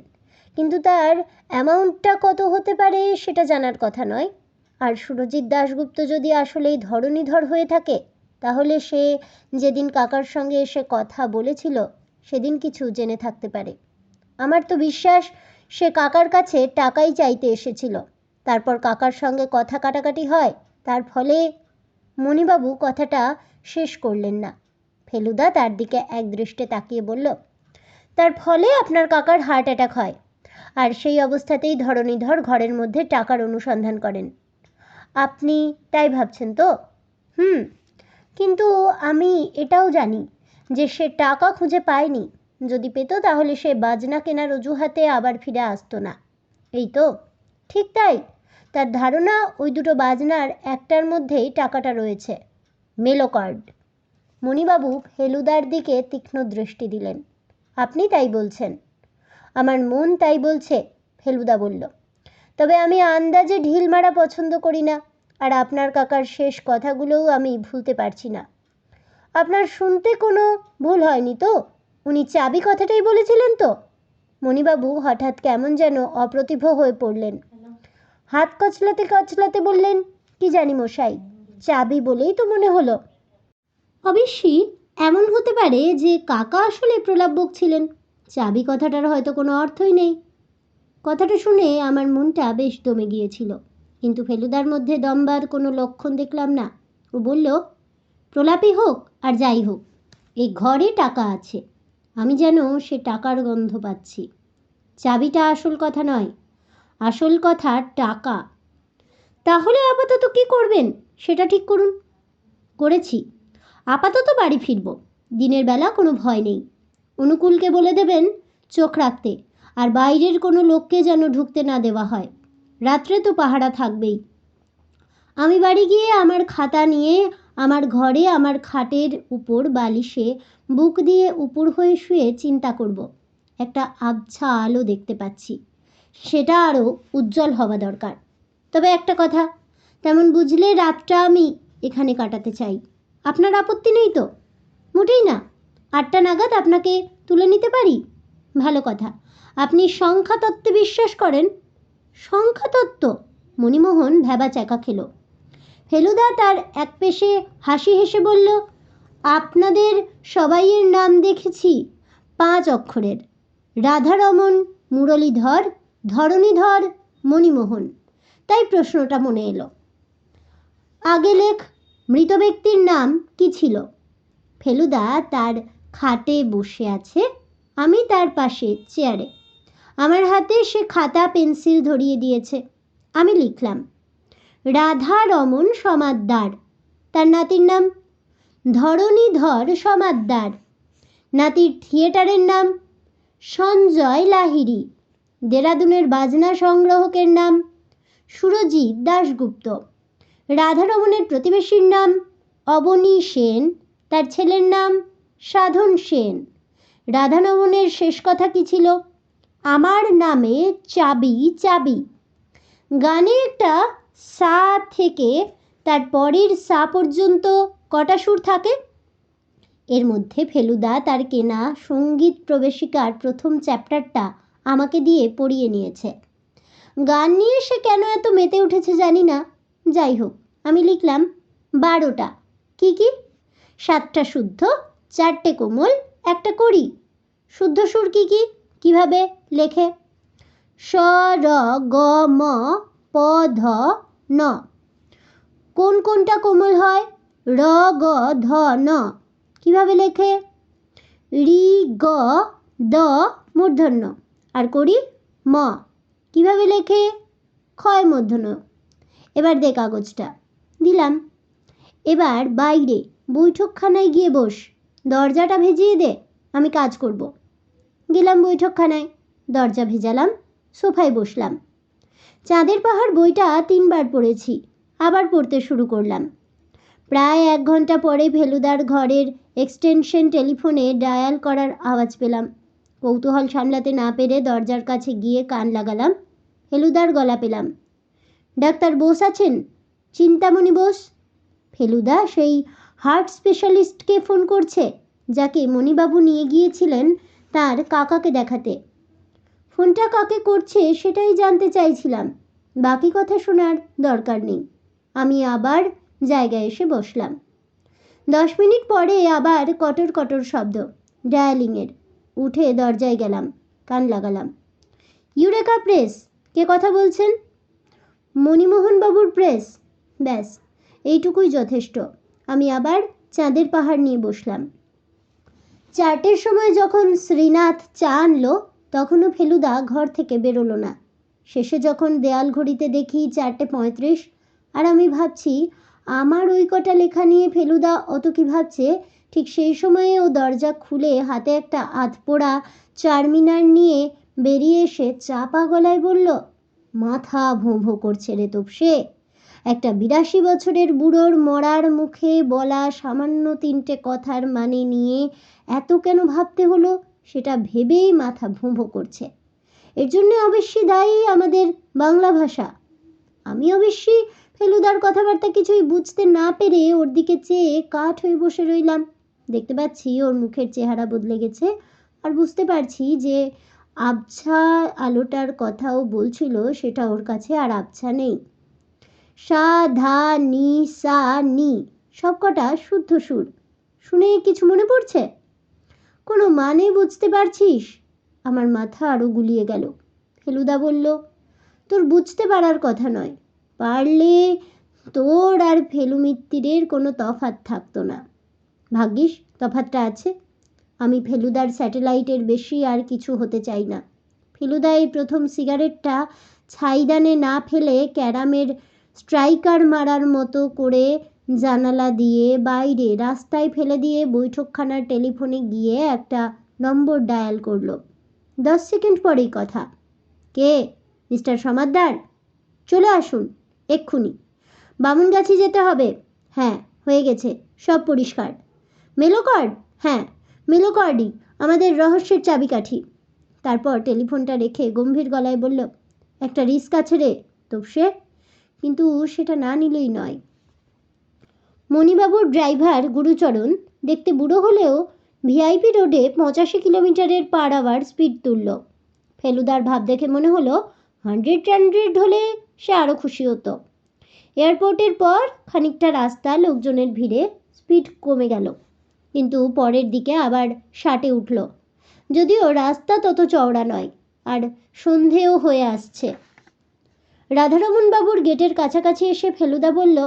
কিন্তু তার অ্যামাউন্টটা কত হতে পারে সেটা জানার কথা নয়। আর সুরজিৎ দাশগুপ্ত যদি আসলেই ধরণীধর হয়ে থাকে, তাহলে সে যেদিন কাকার সঙ্গে এসে কথা বলেছিল সেদিন কিছু জেনে থাকতে পারে। আমার তো বিশ্বাস সে কাকার কাছে টাকাই চাইতে এসেছিল, তারপর কাকার সঙ্গে কথা কাটাকাটি হয়, তার ফলে। মণিবাবু কথাটা শেষ করলেন না। ফেলুদা তার দিকে একদৃষ্টে তাকিয়ে বলল, তার ফলে আপনার কাকার হার্ট অ্যাটাক হয়, আর সেই অবস্থাতেই ধরণীধর ঘরের মধ্যে টাকার অনুসন্ধান করেন। আপনি তাই ভাবছেন তো? কিন্তু আমি এটাও জানি যে সে টাকা খুঁজে পায়নি। যদি পেত তাহলে সে বাজনা কেনার অজুহাতে আবার ফিরে আসতো না। এই তো? ঠিক তাই। তার ধারণা ওই দুটো বাজনার একটার মধ্যেই টাকাটা রয়েছে, মেলোকর্ড। মণিবাবু ফেলুদার দিকে তীক্ষ্ণ দৃষ্টি দিলেন। আপনি তাই বলছেন? আমার মন তাই বলছে, ফেলুদা বলল। তবে আমি আন্দাজে ঢিল মারা পছন্দ করি না, আর আপনার কাকার শেষ কথাগুলোও আমি ভুলতে পারছি না। আপনার শুনতে কোনো ভুল হয়নি তো? উনি চাবি কথাটাই বলেছিলেন তো? মণিবাবু হঠাৎ কেমন যেন অপ্রতিভ হয়ে পড়লেন। হাত কচলাতে কচলাতে বললেন, কি জানি মশাই, চাবি বলেই তো মনে হলো। অবশ্যই এমন হতে পারে যে কাকা আসলে প্রলাপ বকছিলেন, চাবি কথাটার হয়তো কোনো অর্থই নেই। কথাটা শুনে আমার মনটা বেশ দমে গিয়েছিল, কিন্তু ফেলুদার মধ্যে দমবার কোনো লক্ষণ দেখলাম না। ও বলল, প্রলাপই হোক আর যাই হোক, এই ঘরে টাকা আছে। আমি যেন সে টাকার গন্ধ পাচ্ছি। চাবিটা আসল কথা নয়, আসল কথা টাকা। তাহলে আপাতত কি করবেন সেটা ঠিক করুন। করেছি, আপাতত বাড়ি ফিরব। দিনের বেলা কোনো ভয় নেই। অনুকূলকে বলে দেবেন চোখ রাখতে, আর বাইরের কোনো লোককে যেন ঢুকতে না দেওয়া হয়। রাত্রে তো পাহারা থাকবেই। আমি বাড়ি গিয়ে আমার খাতা নিয়ে আমার ঘরে আমার খাটের উপর বালিশে বুক দিয়ে উপর হয়ে শুয়ে চিন্তা করব। একটা আবছা আলো দেখতে পাচ্ছি, সেটা আরও উজ্জ্বল হওয়া দরকার। তবে একটা কথা, তেমন বুঝলে রাতটা আমি এখানে কাটাতে চাই। আপনার আপত্তি নেই তো? মোটেই না। 8টা নাগাদ আপনাকে তুলে নিতে পারি। ভালো কথা। আপনি সংখ্যাতত্ত্বে বিশ্বাস করেন? সংখ্যাতত্ত্ব? মণিমোহন ভ্যাবাচ্যাকা খেল। ফেলুদা তার এক পেশে হাসি হেসে বলল, আপনাদের সবাইয়ের নাম দেখেছি 5 অক্ষরের। রাধারমন, মুরলীধর, ধরণীধর, মণিমোহন। তাই প্রশ্নটা মনে এলো। আগে লেখ, মৃত ব্যক্তির নাম কি ছিল? ফেলুদা তার খাটে বসে আছে, আমি তার পাশে চেয়ারে। আমার হাতে সে খাতা পেন্সিল ধরিয়ে দিয়েছে। আমি লিখলাম, রাধারমন সমাদ্দার। তার নাতির নাম? ধরণীধর সমাদ্দার। নাতির থিয়েটারের নাম? সঞ্জয় লাহিড়ী। দেরাদুনের বাজনা সংগ্রাহকের নাম? সুরজিৎ দাশগুপ্ত। রাধারমনের প্রতিবেশীর নাম অবনী সেন, তার ছেলের নাম সাধন সেন। রাধারমনের শেষ কথা কি ছিল? আমার নামে চাবি চাবি। গানে একটা সা থেকে তার পরের সা পর্যন্ত কটা সুর থাকে? এর মধ্যে ফেলুদা তার কেনা সঙ্গীত প্রবেশিকার প্রথম চ্যাপ্টারটা আমাকে দিয়ে পড়িয়ে নিয়েছে। গান নিয়ে সে কেন এত মেতে উঠেছে জানি না। যাই হোক, আমি লিখলাম 12টা। কি কি? 7টা শুদ্ধ, 4টে কোমল, 1টা কড়ি। শুদ্ধ সুর কি কি? কিভাবে লেখে? স, র, গ, ম, প, ধ, ন। কোন কোনটা কোমল হয়? র, গ, ধ, ন। কিভাবে লেখে? রি, গ, দ, মূর্ধন্য। আর করি ম। কিভাবে লেখে? ক্ষয় মূর্ধন্য। এবার দে কাগজটা। দিলাম। এবার বাইরে বৈঠকখানায় গিয়ে বস, দরজাটা ভেজিয়ে দে, আমি কাজ করব। গেলাম বৈঠকখানায়, দরজা ভেজালাম, সোফায় বসলাম। চাঁদের পাহাড় বইটা 3বার পড়েছি, আবার পড়তে শুরু করলাম। প্রায় 1 ঘন্টা পরে ফেলুদার ঘরের এক্সটেনশন টেলিফোনে ডায়াল করার আওয়াজ পেলাম। কৌতূহল সামলাতে না পেরে দরজার কাছে গিয়ে কান লাগালাম। ফেলুদার গলা পেলাম। ডাক্তার বোস আছেন? চিন্তামণি বোস। ফেলুদা সেই হার্ট স্পেশালিস্টকে ফোন করছে, যাকে মণিবাবু নিয়ে গিয়েছিলেন তার কাকাকে দেখাতে। ফোনটা কাকে করছে সেটাই জানতে চাইছিলাম, বাকি কথা শোনার দরকার নেই। আমি আবার জায়গায় এসে বসলাম। 10 মিনিট পরে আবার কটর কটর শব্দ, ডায়ালিংয়ের। উঠে দরজায় গেলাম, কান লাগালাম। ইউরেকা প্রেস, কে কথা বলছেন? মণিমোহন বাবুর প্রেস। ব্যাস, এইটুকুই যথেষ্ট। আমি আবার চাঁদের পাহাড় নিয়ে বসলাম। 4টের সময় যখন শ্রীনাথ চা আনলো, তখনও ফেলুদা ঘর থেকে বেরোলো না। শেষে যখন দেয়াল ঘড়িতে দেখি 4:35, আর আমি ভাবছি আমার ওই কটা লেখা নিয়ে ফেলুদা অত কি ভাবছে, ঠিক সেই সময়ে ও দরজা খুলে হাতে একটা আধপোড়া চারমিনার নিয়ে বেরিয়ে এসে চাপা গলায় বলল, মাথা ভোঁ ভোঁ করছে রে তোপসে। একটা 82 বছরের বুড়োর মরার মুখে বলা সামান্য 3টে কথার মানে নিয়ে এত কেন ভাবতে হলো, সেটা ভেবেই মাথা ভোঁ ভোঁ করছে। এর জন্য অবশ্যই দায়ী আমাদের বাংলা ভাষা। আমি অবশ্যই ফেলুদার কথাবার্তা কিছুই বুঝতে না পেরে ওর দিকে চেয়ে কাঠ হয়ে বসে রইলাম। দেখতে পাচ্ছি ওর মুখের চেহারা বদলে গেছে, আর বুঝতে পারছি যে আবছা আলোটার কথাও বলছিল সেটা ওর কাছে আর আবছা নেই। সা, ধা, নি, সা, নি সবকটা শুদ্ধ সুর। শুনে কিছু মনে পড়ছে? কোনো মানে বুঝতে পারছিস? আমার মাথা আরও গুলিয়ে গেল। ফেলুদা বলল, তোর বুঝতে পারার কথা নয়, পারলে তোর আর ফেলু মিত্তিরের কোনো তফাৎ থাকতো না। ভাগ্যিস তফাৎটা আছে। আমি ফেলুদার স্যাটেলাইটের বেশি আর কিছু হতে চাই না। ফেলুদা এই প্রথম সিগারেটটা ছাইদানে না ফেলে ক্যারামের স্ট্রাইকার মারার মতো করে জানালা দিয়ে বাইরে রাস্তায় ফেলে দিয়ে বৈঠকখানার টেলিফোনে গিয়ে একটা নম্বর ডায়াল করলো। 10 সেকেন্ড পরেই কথা। কে? মিস্টার সমাদ্দার? চলে আসুন এক্ষুনি। বামুনগাছি যেতে হবে। হ্যাঁ, হয়ে গেছে, সব পরিষ্কার। মেলোকর্ড? হ্যাঁ, মেলোকর্ডই আমাদের রহস্যের চাবিকাঠি। তারপর টেলিফোনটা রেখে গম্ভীর গলায় বলল, একটা রিস্ক আছে রে তোপসে, কিন্তু সেটা না নিলেই নয়। মণিবাবুর ড্রাইভার গুরুচরণ দেখতে বুড়ো হলেও ভিআইপি রোডে 85 কিলোমিটারের পার আওয়ার স্পিড তুলল। ফেলুদার ভাব দেখে মনে হলো 100 হলে সে আরও খুশি হতো। এয়ারপোর্টের পর খানিকটা রাস্তা লোকজনের ভিড়ে স্পিড কমে গেল, কিন্তু পরের দিকে আবার 60-এ উঠল। যদিও রাস্তা তত চওড়া নয়, আর সন্ধেও হয়ে আসছে। রাধারমণ বাবুর গেটের কাছাকাছি এসে ফেলুদা বলল,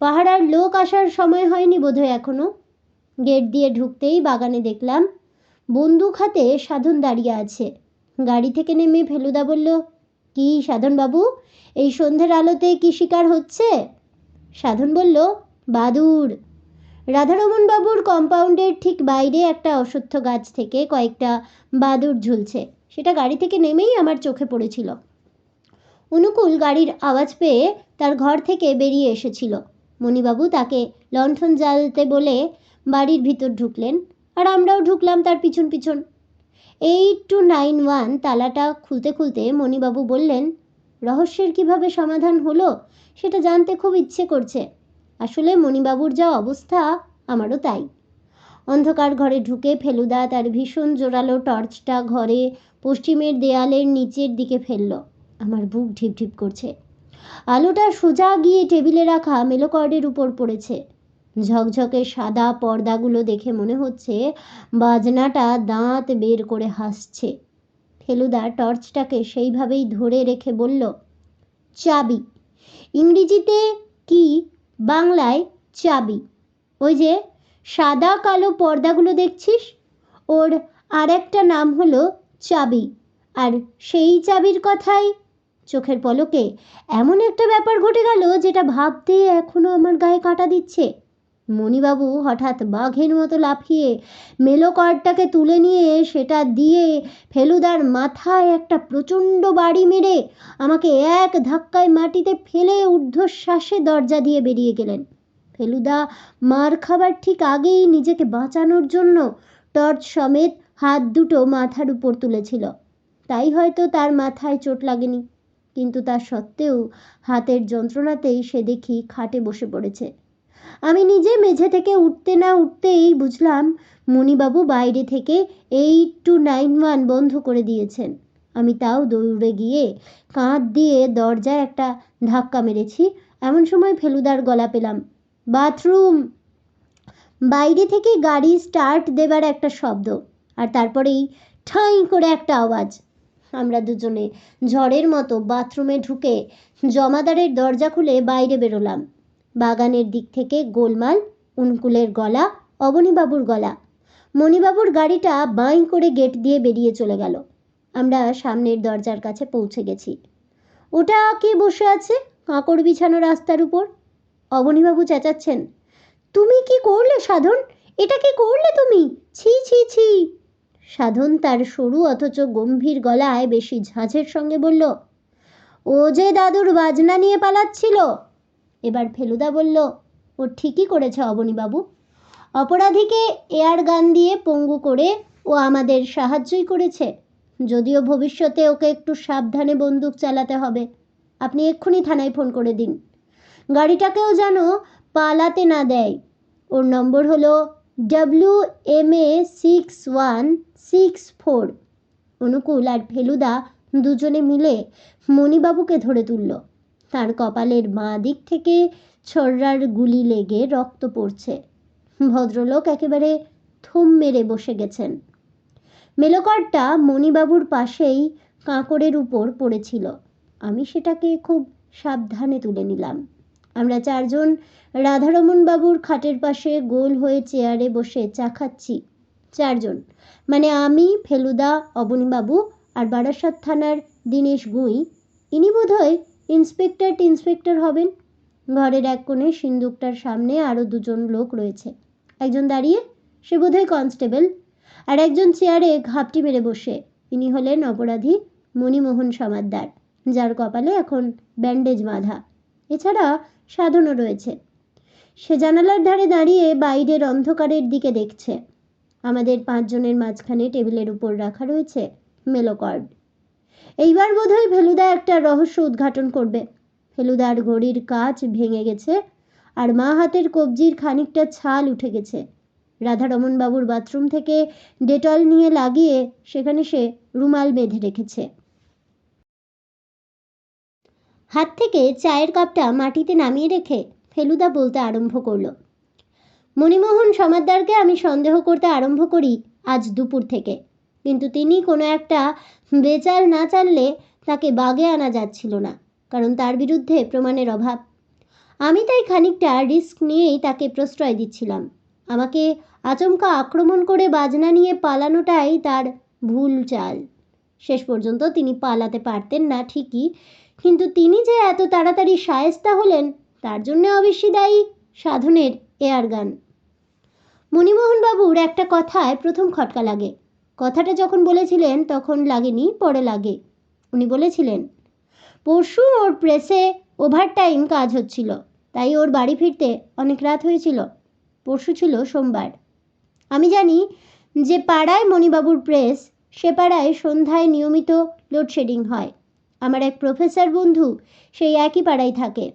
পাহারার লোক আসার সময় হয়নি বোধহয় এখনো। গেট দিয়ে ঢুকতেই বাগানে দেখলাম বন্দুক হাতে সাধন দাঁড়িয়ে আছে। গাড়ি থেকে নেমে ফেলুদা বলল, কি সাধনবাবু, এই সন্ধ্যের আলোতে কি শিকার হচ্ছে? সাধন বলল, বাদুড়। রাধারমণ বাবুর কম্পাউন্ডের ঠিক বাইরে একটা অশ্বত্থ গাছ থেকে কয়েকটা বাদুড় ঝুলছে। সেটা গাড়ি থেকে নেমেই আমার চোখে পড়েছিল। অনুকূল গাড়ির আওয়াজ পেয়ে তার ঘর থেকে বেরিয়ে এসেছিল। মণিবাবু তাকে লণ্ঠন জ্বালতে বলে বাড়ির ভিতর ঢুকলেন, আর আমরাও ঢুকলাম তার পিছন পিছন। 8291 তালাটা খুলতে খুলতে মণিবাবু বললেন, রহস্যের কিভাবে সমাধান হলো সেটা জানতে খুব ইচ্ছে করছে। আসলে মণিবাবুর যা অবস্থা, আমারও তাই। অন্ধকার ঘরে ঢুকে ফেলুদা তার ভীষণ জোরালো টর্চটা ঘরে পশ্চিমের দেয়ালের নিচের দিকে ফেলল। আমার বুক ঢিপঢিপ করছে। আলোটা সোজা গিয়ে টেবিলে রাখা মেলোকর্ডের উপর পড়েছে। ঝকঝকে সাদা পর্দাগুলো দেখে মনে হচ্ছে বাজনাটা দাঁত বের করে হাসছে। ফেলুদা টর্চটাকে সেইভাবেই ধরে রেখে বলল, চাবি। ইংরেজিতে কি, বাংলায় চাবি। ওই যে সাদা কালো পর্দাগুলো দেখছিস, ওর আর একটা নাম হলো চাবি। আর সেই চাবির কথাই চোখের পলকে এমন একটা ব্যাপার ঘটে গেল যেটা ভাবতে এখনো আমার গায়ে কাঁটা দিচ্ছে। মণিবাবু হঠাৎ বাঘের মতো লাফিয়ে মেলোকর্ডটাকে তুলে নিয়ে সেটা দিয়ে ফেলুদার মাথায় একটা প্রচণ্ড বাড়ি মেরে আমাকে এক ধাক্কায় মাটিতে ফেলে ঊর্ধ্বশ্বাসে দরজা দিয়ে বেরিয়ে গেলেন। ফেলুদা মার খাবার ঠিক আগেই নিজেকে বাঁচানোর জন্য টর্চ সমেত হাত দুটো মাথার উপর তুলেছিল। তাই হয়তো তার মাথায় চোট লাগেনি, কিন্তু তা সত্ত্বেও হাতের যন্ত্রণাতেই সে দেখি খাটে বসে পড়েছে। আমি নিজে মেঝে থেকে উঠতে না উঠতেই বুঝলাম মণিবাবু বাইরে থেকে 8291 বন্ধ করে দিয়েছেন। আমি তাও দৌড়ে গিয়ে কাঁধ দিয়ে দরজায় একটা ধাক্কা মেরেছি। এমন সময় ফেলুদার গলা পেলাম, বাথরুম। বাইরে থেকে গাড়ি স্টার্ট দেবার একটা শব্দ, আর তারপরেই ঠাঁই করে একটা আওয়াজ। আমরা দুজনে ঝড়ের মতো বাথরুমে ঢুকে জমাদারের দরজা খুলে বাইরে বেরোলাম। বাগানের দিক থেকে গোলমাল, অনুকূলের গলা, অবনীবাবুর গলা। মণিবাবুর গাড়িটা বাঁই করে গেট দিয়ে বেরিয়ে চলে গেল। আমরা সামনের দরজার কাছে পৌঁছে গেছি। ওটা কে বসে আছে কাঁকড় বিছানো রাস্তার উপর? অবনীবাবু চেঁচাচ্ছেন, তুমি কি করলে সাধন, এটা কি করলে তুমি, ছি ছি ছি। সাধন তার সরু অথচ গম্ভীর গলায় বেশি ঝাঁঝের সঙ্গে বলল, ও যে দাদুর বাজনা নিয়ে পালাচ্ছিল। এবার ফেলুদা বলল, ও ঠিকই করেছে অবনীবাবু। অপরাধীকে এয়ার গান দিয়ে পঙ্গু করে ও আমাদের সাহায্যই করেছে। যদিও ভবিষ্যতে ওকে একটু সাবধানে বন্দুক চালাতে হবে। আপনি এক্ষুনি থানায় ফোন করে দিন। গাড়িটাকেও যেন পালাতে না দেয়। ওর নম্বর হলো WMA6164। অনুকূল আর ফেলুদা দুজনে মিলে মণিবাবুকে ধরে তুলল। তার কপালের বাঁ দিক থেকে ছড়রার গুলি লেগে রক্ত পড়ছে। ভদ্রলোক একেবারে থম মেরে বসে গেছেন। মেলোকর্ডটা মণিবাবুর পাশেই কাঁকড়ের উপর পড়েছিল। আমি সেটাকে খুব সাবধানে তুলে নিলাম। আমরা চারজন রাধারমণ বাবুর খাটের পাশে গোল হয়ে চেয়ারে বসে চা খাচ্ছি। চারজন মানে আমি, ফেলুদা, অবনীবাবু আর বারাসাত থানার দীনেশ গুঁই। ইনি বোধহয় ইন্সপেক্টর হবেন। ঘরের এক কোণে সিন্দুকটার সামনে আরও দুজন লোক রয়েছে। একজন দাঁড়িয়ে, সে বোধহয় কনস্টেবল, আর একজন চেয়ারে ঘাপটি মেরে বসে। ইনি হলেন অপরাধী মণিমোহন সমাদ্দার, যার কপালে এখন ব্যান্ডেজ বাঁধা। এছাড়া সাধনও রয়েছে। সে জানালার ধারে দাঁড়িয়ে বাইরের অন্ধকারের দিকে দেখছে। আমাদের পাঁচজনের মাঝখানে টেবিলের উপর রাখা রয়েছে মেলোকর্ড। এইবার বোধহয় ফেলুদা একটা রহস্য উদ্ঘাটন করবে। ফেলুদার ঘড়ির কাঁচ ভেঙে গেছে, আর মা হাতের কবজির খানিকটা ছাল উঠে গেছে। রাধারমণবাবুর বাথরুম থেকে ডেটল নিয়ে লাগিয়ে সেখানে সে রুমাল বেঁধে রেখেছে। হাত থেকে চায়ের কাপটা মাটিতে নামিয়ে রেখে ফেলুদা বলতে আরম্ভ করলো, মণিমোহন সমাদ্দারকে আমি সন্দেহ করতে আরম্ভ করি আজ দুপুর থেকে, কিন্তু তিনি কোনো একটা বেচাল না চাললে তাকে বাগে আনা যাচ্ছিল না, কারণ তার বিরুদ্ধে প্রমাণের অভাব। আমি তাই খানিকটা রিস্ক নিয়েই তাকে প্রশ্রয় দিচ্ছিলাম। আমাকে আচমকা আক্রমণ করে বাজনা নিয়ে পালানোটাই তার ভুল চাল। শেষ পর্যন্ত তিনি পালাতে পারতেন না ঠিকই, কিন্তু তিনি যে এত তাড়াতাড়ি শায়েস্তা হলেন তার জন্য অবশ্যই দায়ী সাধনের এয়ারগান। মণিমোহনবাবুর একটা কথায় প্রথম খটকা লাগে। কথাটা যখন বলেছিলেন তখন লাগেনি, পরে লাগে। উনি বলেছিলেন, পরশু ওর প্রেসে ওভারটাইম কাজ হচ্ছিল, তাই ওর বাড়ি ফিরতে অনেক রাত হয়েছিল। পরশু ছিল সোমবার। আমি জানি যে পাড়ায় মণিবাবুর প্রেস, সে পাড়ায় সন্ধ্যায় নিয়মিত লোডশেডিং হয়। আমার এক প্রফেসর বন্ধু সেই একই পাড়ায় থাকে।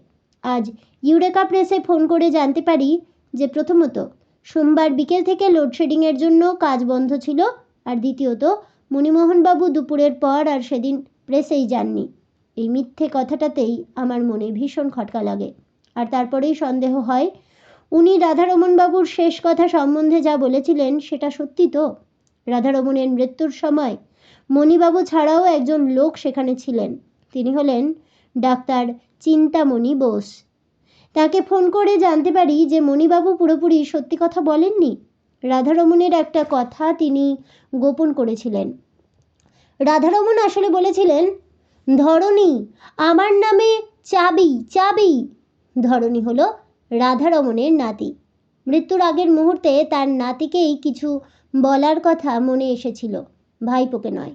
আজ ইউরেকা প্রেসে ফোন করে জানতে পারি যে প্রথমত সোমবার বিকেল থেকে লোডশেডিংয়ের জন্য কাজ বন্ধ ছিল, আর দ্বিতীয়ত মণিমোহনবাবু দুপুরের পর আর সেদিন প্রেসেই যাননি। এই মিথ্যে কথাটাতেই আমার মনে ভীষণ খটকা লাগে। আর তারপরেই সন্দেহ হয়, উনি রাধারমণবাবুর শেষ কথা সম্বন্ধে যা বলেছিলেন সেটা সত্যি তো? রাধারমণের মৃত্যুর সময় মণিবাবু ছাড়াও একজন লোক সেখানে ছিলেন। তিনি হলেন ডাক্তার চিন্তামণি বোস। তাকে ফোন করে জানতে পারি যে মণিবাবু পুরোপুরি সত্যি কথা বলেননি। রাধারমণের একটা কথা তিনি গোপন করেছিলেন। রাধারমণ আসলে বলেছিলেন, ধরণী আমার নামে চাবি চাবি। ধরণী হলো রাধারমণের নাতি। মৃত্যুর আগের মুহূর্তে তার নাতিকেই কিছু বলার কথা মনে এসেছিল, ভাইপোকে নয়।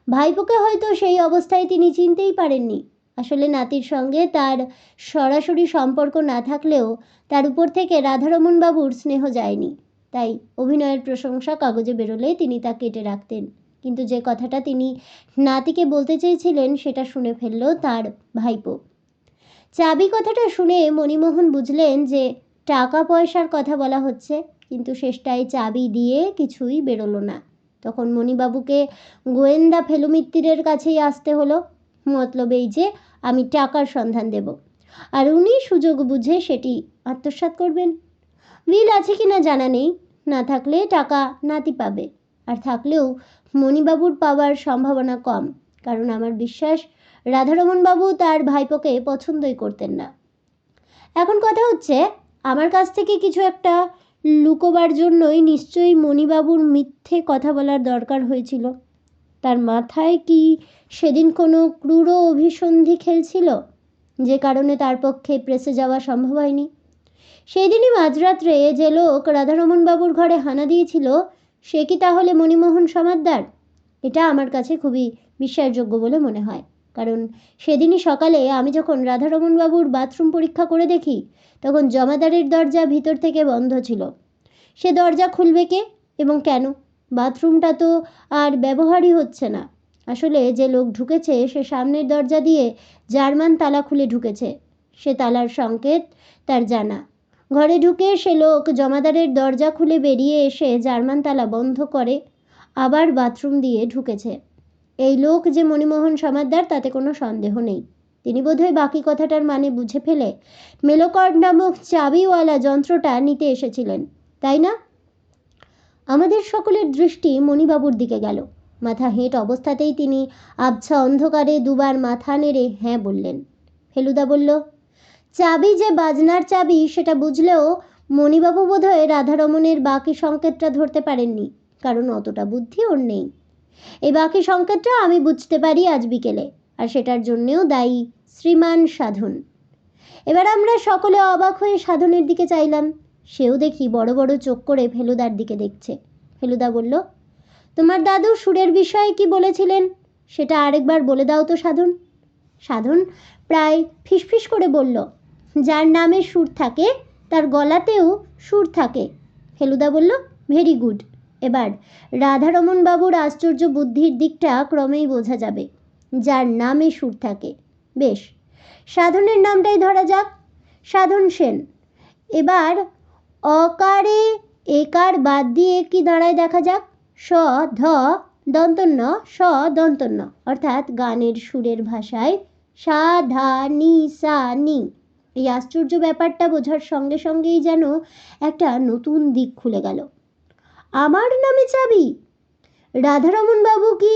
ভাইপোকে হয়তো সেই অবস্থায় তিনি চিনতেই পারেননি। আসলে নাতির সঙ্গে তার সরাসরি সম্পর্ক না থাকলেও তার উপর থেকে রাধারমণবাবুর স্নেহ যায়নি, তাই অভিনয়ের প্রশংসা কাগজে বেরোলে তিনি তা কেটে রাখতেন। কিন্তু যে কথাটা তিনি নাতিকে বলতে চেয়েছিলেন সেটা শুনে ফেলল তার ভাইপো। চাবি কথাটা শুনে মণিমোহন বুঝলেন যে টাকা পয়সার কথা বলা হচ্ছে, কিন্তু শেষটায় চাবি দিয়ে কিছুই বেরোলো না। তখন মণিবাবুকে গোয়েন্দা ফেলুমিত্তিরের কাছেই আসতে হলো। মতলব এই যে আমি টাকার সন্ধান দেব, আর উনি সুযোগ বুঝে সেটি আত্মসাৎ করবেন। উইল আছে কিনা জানা নেই, না থাকলে টাকা নাতি পাবে, আর থাকলেও মণিবাবুর পাওয়ার সম্ভাবনা কম, কারণ আমার বিশ্বাস রাধারমণবাবু তার ভাইপোকে পছন্দই করতেন না। এখন কথা হচ্ছে, আমার কাছ থেকে কিছু একটা লুকোবার জন্যই নিশ্চয়ই মণিবাবুর মিথ্যে কথা বলার দরকার হয়েছিল। তার মাথায় কি সেদিন কোনো ক্রূর অভিসন্ধি খেলছিল, যে কারণে তার পক্ষে প্রেসে যাওয়া সম্ভব হয়নি? সেই দিনই মাঝরাত্রে যে লোক রাধারমণবাবুর ঘরে হানা দিয়েছিল সে কি তাহলে মণিমোহন সমাদ্দার? এটা আমার কাছে খুবই বিশ্বাসযোগ্য বলে মনে হয়, কারণ সেদিনই সকালে আমি যখন রাধারমণবাবুর বাথরুম পরীক্ষা করে দেখি তখন জমাদারের দরজা ভিতর থেকে বন্ধ ছিল। সে দরজা খুলবে কে এবং কেন? বাথরুমটা তো আর ব্যবহারই হচ্ছে না। আসলে যে লোক ঢুকেছে সে সামনের দরজা দিয়ে জার্মান তালা খুলে ঢুকেছে। সে তালার সংকেত তার জানা। ঘরে ঢুকে সে লোক জমাদারের দরজা খুলে বেরিয়ে এসে জার্মান তালা বন্ধ করে আবার বাথরুম দিয়ে ঢুকেছে। এই লোক যে মণিমোহন সমাদ্দার তাতে কোনো সন্দেহ নেই। তিনি বোধহয় বাকি কথাটার মানে বুঝে ফেলে মেলোকর্ড নামক চাবিওয়ালা যন্ত্রটা নিতে এসেছিলেন, তাই না? আমাদের সকলের দৃষ্টি মণিবাবুর দিকে গেল। মাথা হেঁট অবস্থাতেই তিনি আবছা অন্ধকারে দুবার মাথা নেড়ে হ্যাঁ বললেন। ফেলুদা বলল, চাবি যে বাজনার চাবি সেটা বুঝলেও মণিবাবু বোধহয় রাধারমণের বাকি সংকেতটা ধরতে পারেননি, কারণ অতটা বুদ্ধি ওর নেই। এই বাকি সংকেতটা আমি বুঝতে পারি আজ বিকেলে, আর সেটার জন্যেও দায়ী শ্রীমান সাধন। এবার আমরা সকলে অবাক হয়ে সাধনের দিকে চাইলাম। সেও দেখি বড় বড় চোখ করে ফেলুদার দিকে দেখছে। ফেলুদা বলল, তোমার দাদু সুরের বিষয়ে কি বলেছিলেন সেটা আরেকবার বলে দাও তো সাধন। সাধন প্রায় ফিসফিস করে বলল, যার নামে সুর থাকে তার গলাতেও সুর থাকে। ফেলুদা বলল, ভেরি গুড। এবার রাধারমণবাবুর আশ্চর্য বুদ্ধির দিকটা ক্রমেই বোঝা যাবে। যার নামে সুর থাকে, বেশ, সাধনের নামটাই ধরা যাক, সাধন সেন। এবার অকারে একার বাদ দিয়ে কি দাঁড়ায় দেখা যাক। স ধ দন্তন্য স দন্তন্য, অর্থাৎ গানের সুরের ভাষায় সা ধা নি সা নি। এই আশ্চর্য ব্যাপারটা বোঝার সঙ্গে সঙ্গেই যেন একটা নতুন দিক খুলে গেল। আমার নামে চাবি? রাধারমণ বাবু কি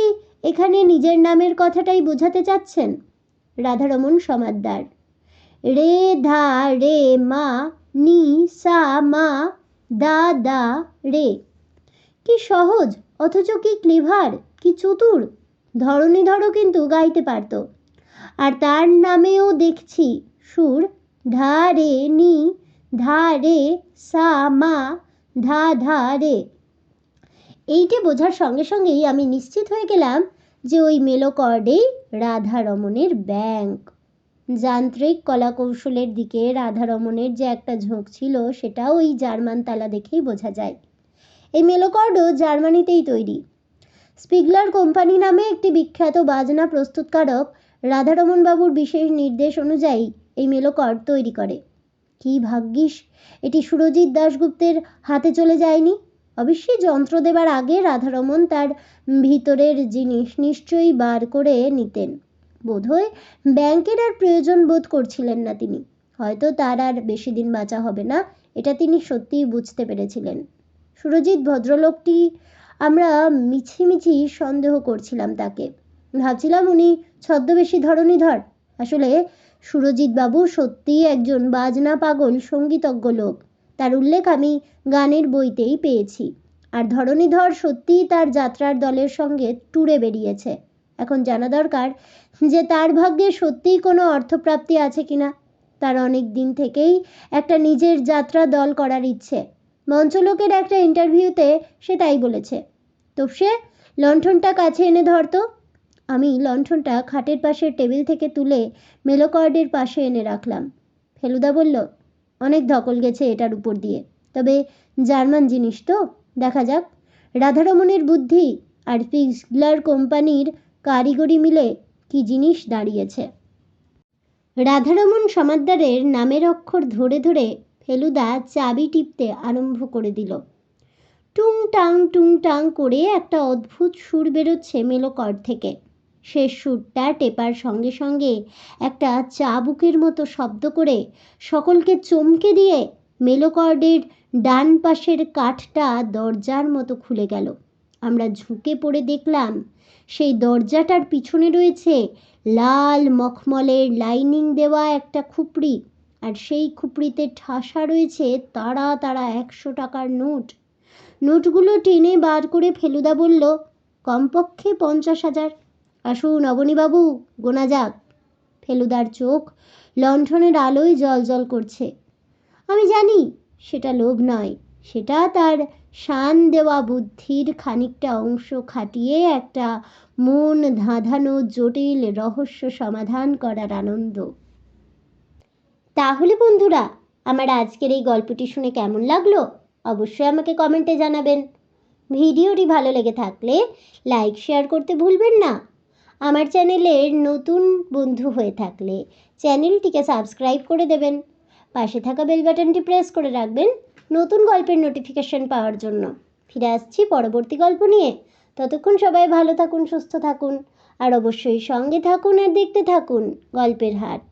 এখানে নিজের নামের কথাটাই বোঝাতে চাচ্ছেন? রাধারমণ সমাদ্দার। রে ধা রে মা নি সা মা দা দা রে। কি সহজ, অথচ কি ক্লিভার, কি চতুর। ধরণীধরও কিন্তু গাইতে পারত। আর তার নামেও দেখছি সুর, ধা রে নি ধা রে সা মা ধা ধা রে। এইটা বোঝার সঙ্গে সঙ্গেই আমি নিশ্চিত হয়ে গেলাম যে ওই মেলোকর্ডেই রাধারমণের ব্যাংক। যান্ত্রিক কলাকৌশলের দিকে রাধারমণের যে একটা ঝোঁক ছিল সেটাও ওই জার্মান তালা দেখেই বোঝা যায়। এই মেলোকর্ডও জার্মানিতেই তৈরি। স্পিগলার কোম্পানি নামে একটি বিখ্যাত বাজনা প্রস্তুতকারক রাধারমণ বাবুর বিশেষ নির্দেশ অনুযায়ী এই মেলোকর্ড তৈরি করে। কি ভাগ্যিস এটি সুরজিৎ দাশগুপ্তের হাতে চলে যায়নি। অবশ্যই যন্ত্র দেবার আগে রাধারমণ তার ভিতরের জিনিস নিশ্চয়ই বার করে নিতেন। বোধহয় ব্যাংকের আর প্রয়োজন বোধ করছিলেন না তিনি। হয়তো তার আর বেশি দিন বাঁচা হবে না, এটা তিনি সত্যিই বুঝতে পেরেছিলেন। সুরজিৎ ভদ্রলোকটি, আমরা মিছিমিছি সন্দেহ করছিলাম তাকে। ভাবছিলাম উনি ছদ্মবেশী ধরণীধর। আসলে সুরজিৎ বাবু সত্যিই একজন বাজনা পাগল সঙ্গীতজ্ঞ লোক। তার উল্লেখ আমি গানের বইতেই পেয়েছি। আর ধরণীধর সত্যিই তার যাত্রার দলের সঙ্গে ট্যুরে বেরিয়েছে। এখন জানা দরকার যে তার ভাগ্যে সত্যিই কোনো অর্থপ্রাপ্তি আছে কিনা। তার অনেক দিন থেকেই একটা নিজের যাত্রা দল করার ইচ্ছে। মঞ্চলোকের একটা ইন্টারভিউতে সে তাই বলেছে। তো সে লণ্ঠনটা কাছে এনে ধরতো। আমি লণ্ঠনটা খাটের পাশের টেবিল থেকে তুলে মেলোকর্ডের পাশে এনে রাখলাম। ফেলুদা বলল, অনেক ধকল গেছে এটার উপর দিয়ে, তবে জার্মান জিনিস তো, দেখা যাক। রাধারমণের বুদ্ধি আর স্পিগলার কোম্পানির কারিগরি মিলে কি জিনিস দাঁড়িয়েছে। রাধারমণ সমাদ্দারের নামের অক্ষর ধরে ধরে ফেলুদা চাবি টিপতে আরম্ভ করে দিল। টুং টাং করে একটা অদ্ভুত সুর বেরোচ্ছে মেলোকর্ড থেকে। শেষ সুরটা টেপার সঙ্গে সঙ্গে একটা চাবুকের মতো শব্দ করে সকলকে চমকে দিয়ে মেলোকর্ডের ডান পাশের কাঠটা দরজার মতো খুলে গেল। আমরা ঝুঁকে পড়ে দেখলাম সেই দরজাটার পিছনে রয়েছে লাল মখমলের লাইনিং দেওয়া একটা খুপড়ি, আর সেই খুপড়িতে ঠাসা রয়েছে তারা তারা 100 টাকার নোট। নোটগুলো টেনে বার করে ফেলুদা বলল, কমপক্ষে 50,000। আসুন অবনীবাবু, গোনা যাক। ফেলুদার চোখ লণ্ঠনের আলোয় জল করছে। আমি জানি সেটা লোভ নয়, সেটা তার শান দেওয়া বুদ্ধির খানিকটা অংশ খাটিয়ে একটা মন ধাঁধানো জটিল রহস্য সমাধান করার আনন্দ। তাহলে বন্ধুরা, আমার আজকের এই গল্পটি শুনে কেমন লাগলো অবশ্যই আমাকে কমেন্টে জানাবেন। ভিডিওটি ভালো লেগে থাকলে লাইক শেয়ার করতে ভুলবেন না। আমার চ্যানেলের নতুন বন্ধু হয়ে থাকলে চ্যানেলটিকে সাবস্ক্রাইব করে দেবেন। পাশে থাকা বেল বাটনটি প্রেস করে রাখবেন নতুন গল্পের নোটিফিকেশন পাওয়ার জন্য। ফিরে আসছি পরবর্তী গল্প নিয়ে। ততক্ষণ সবাই ভালো থাকুন, সুস্থ থাকুন, আর অবশ্যই সঙ্গে থাকুন আর দেখতে থাকুন গল্পের হাট।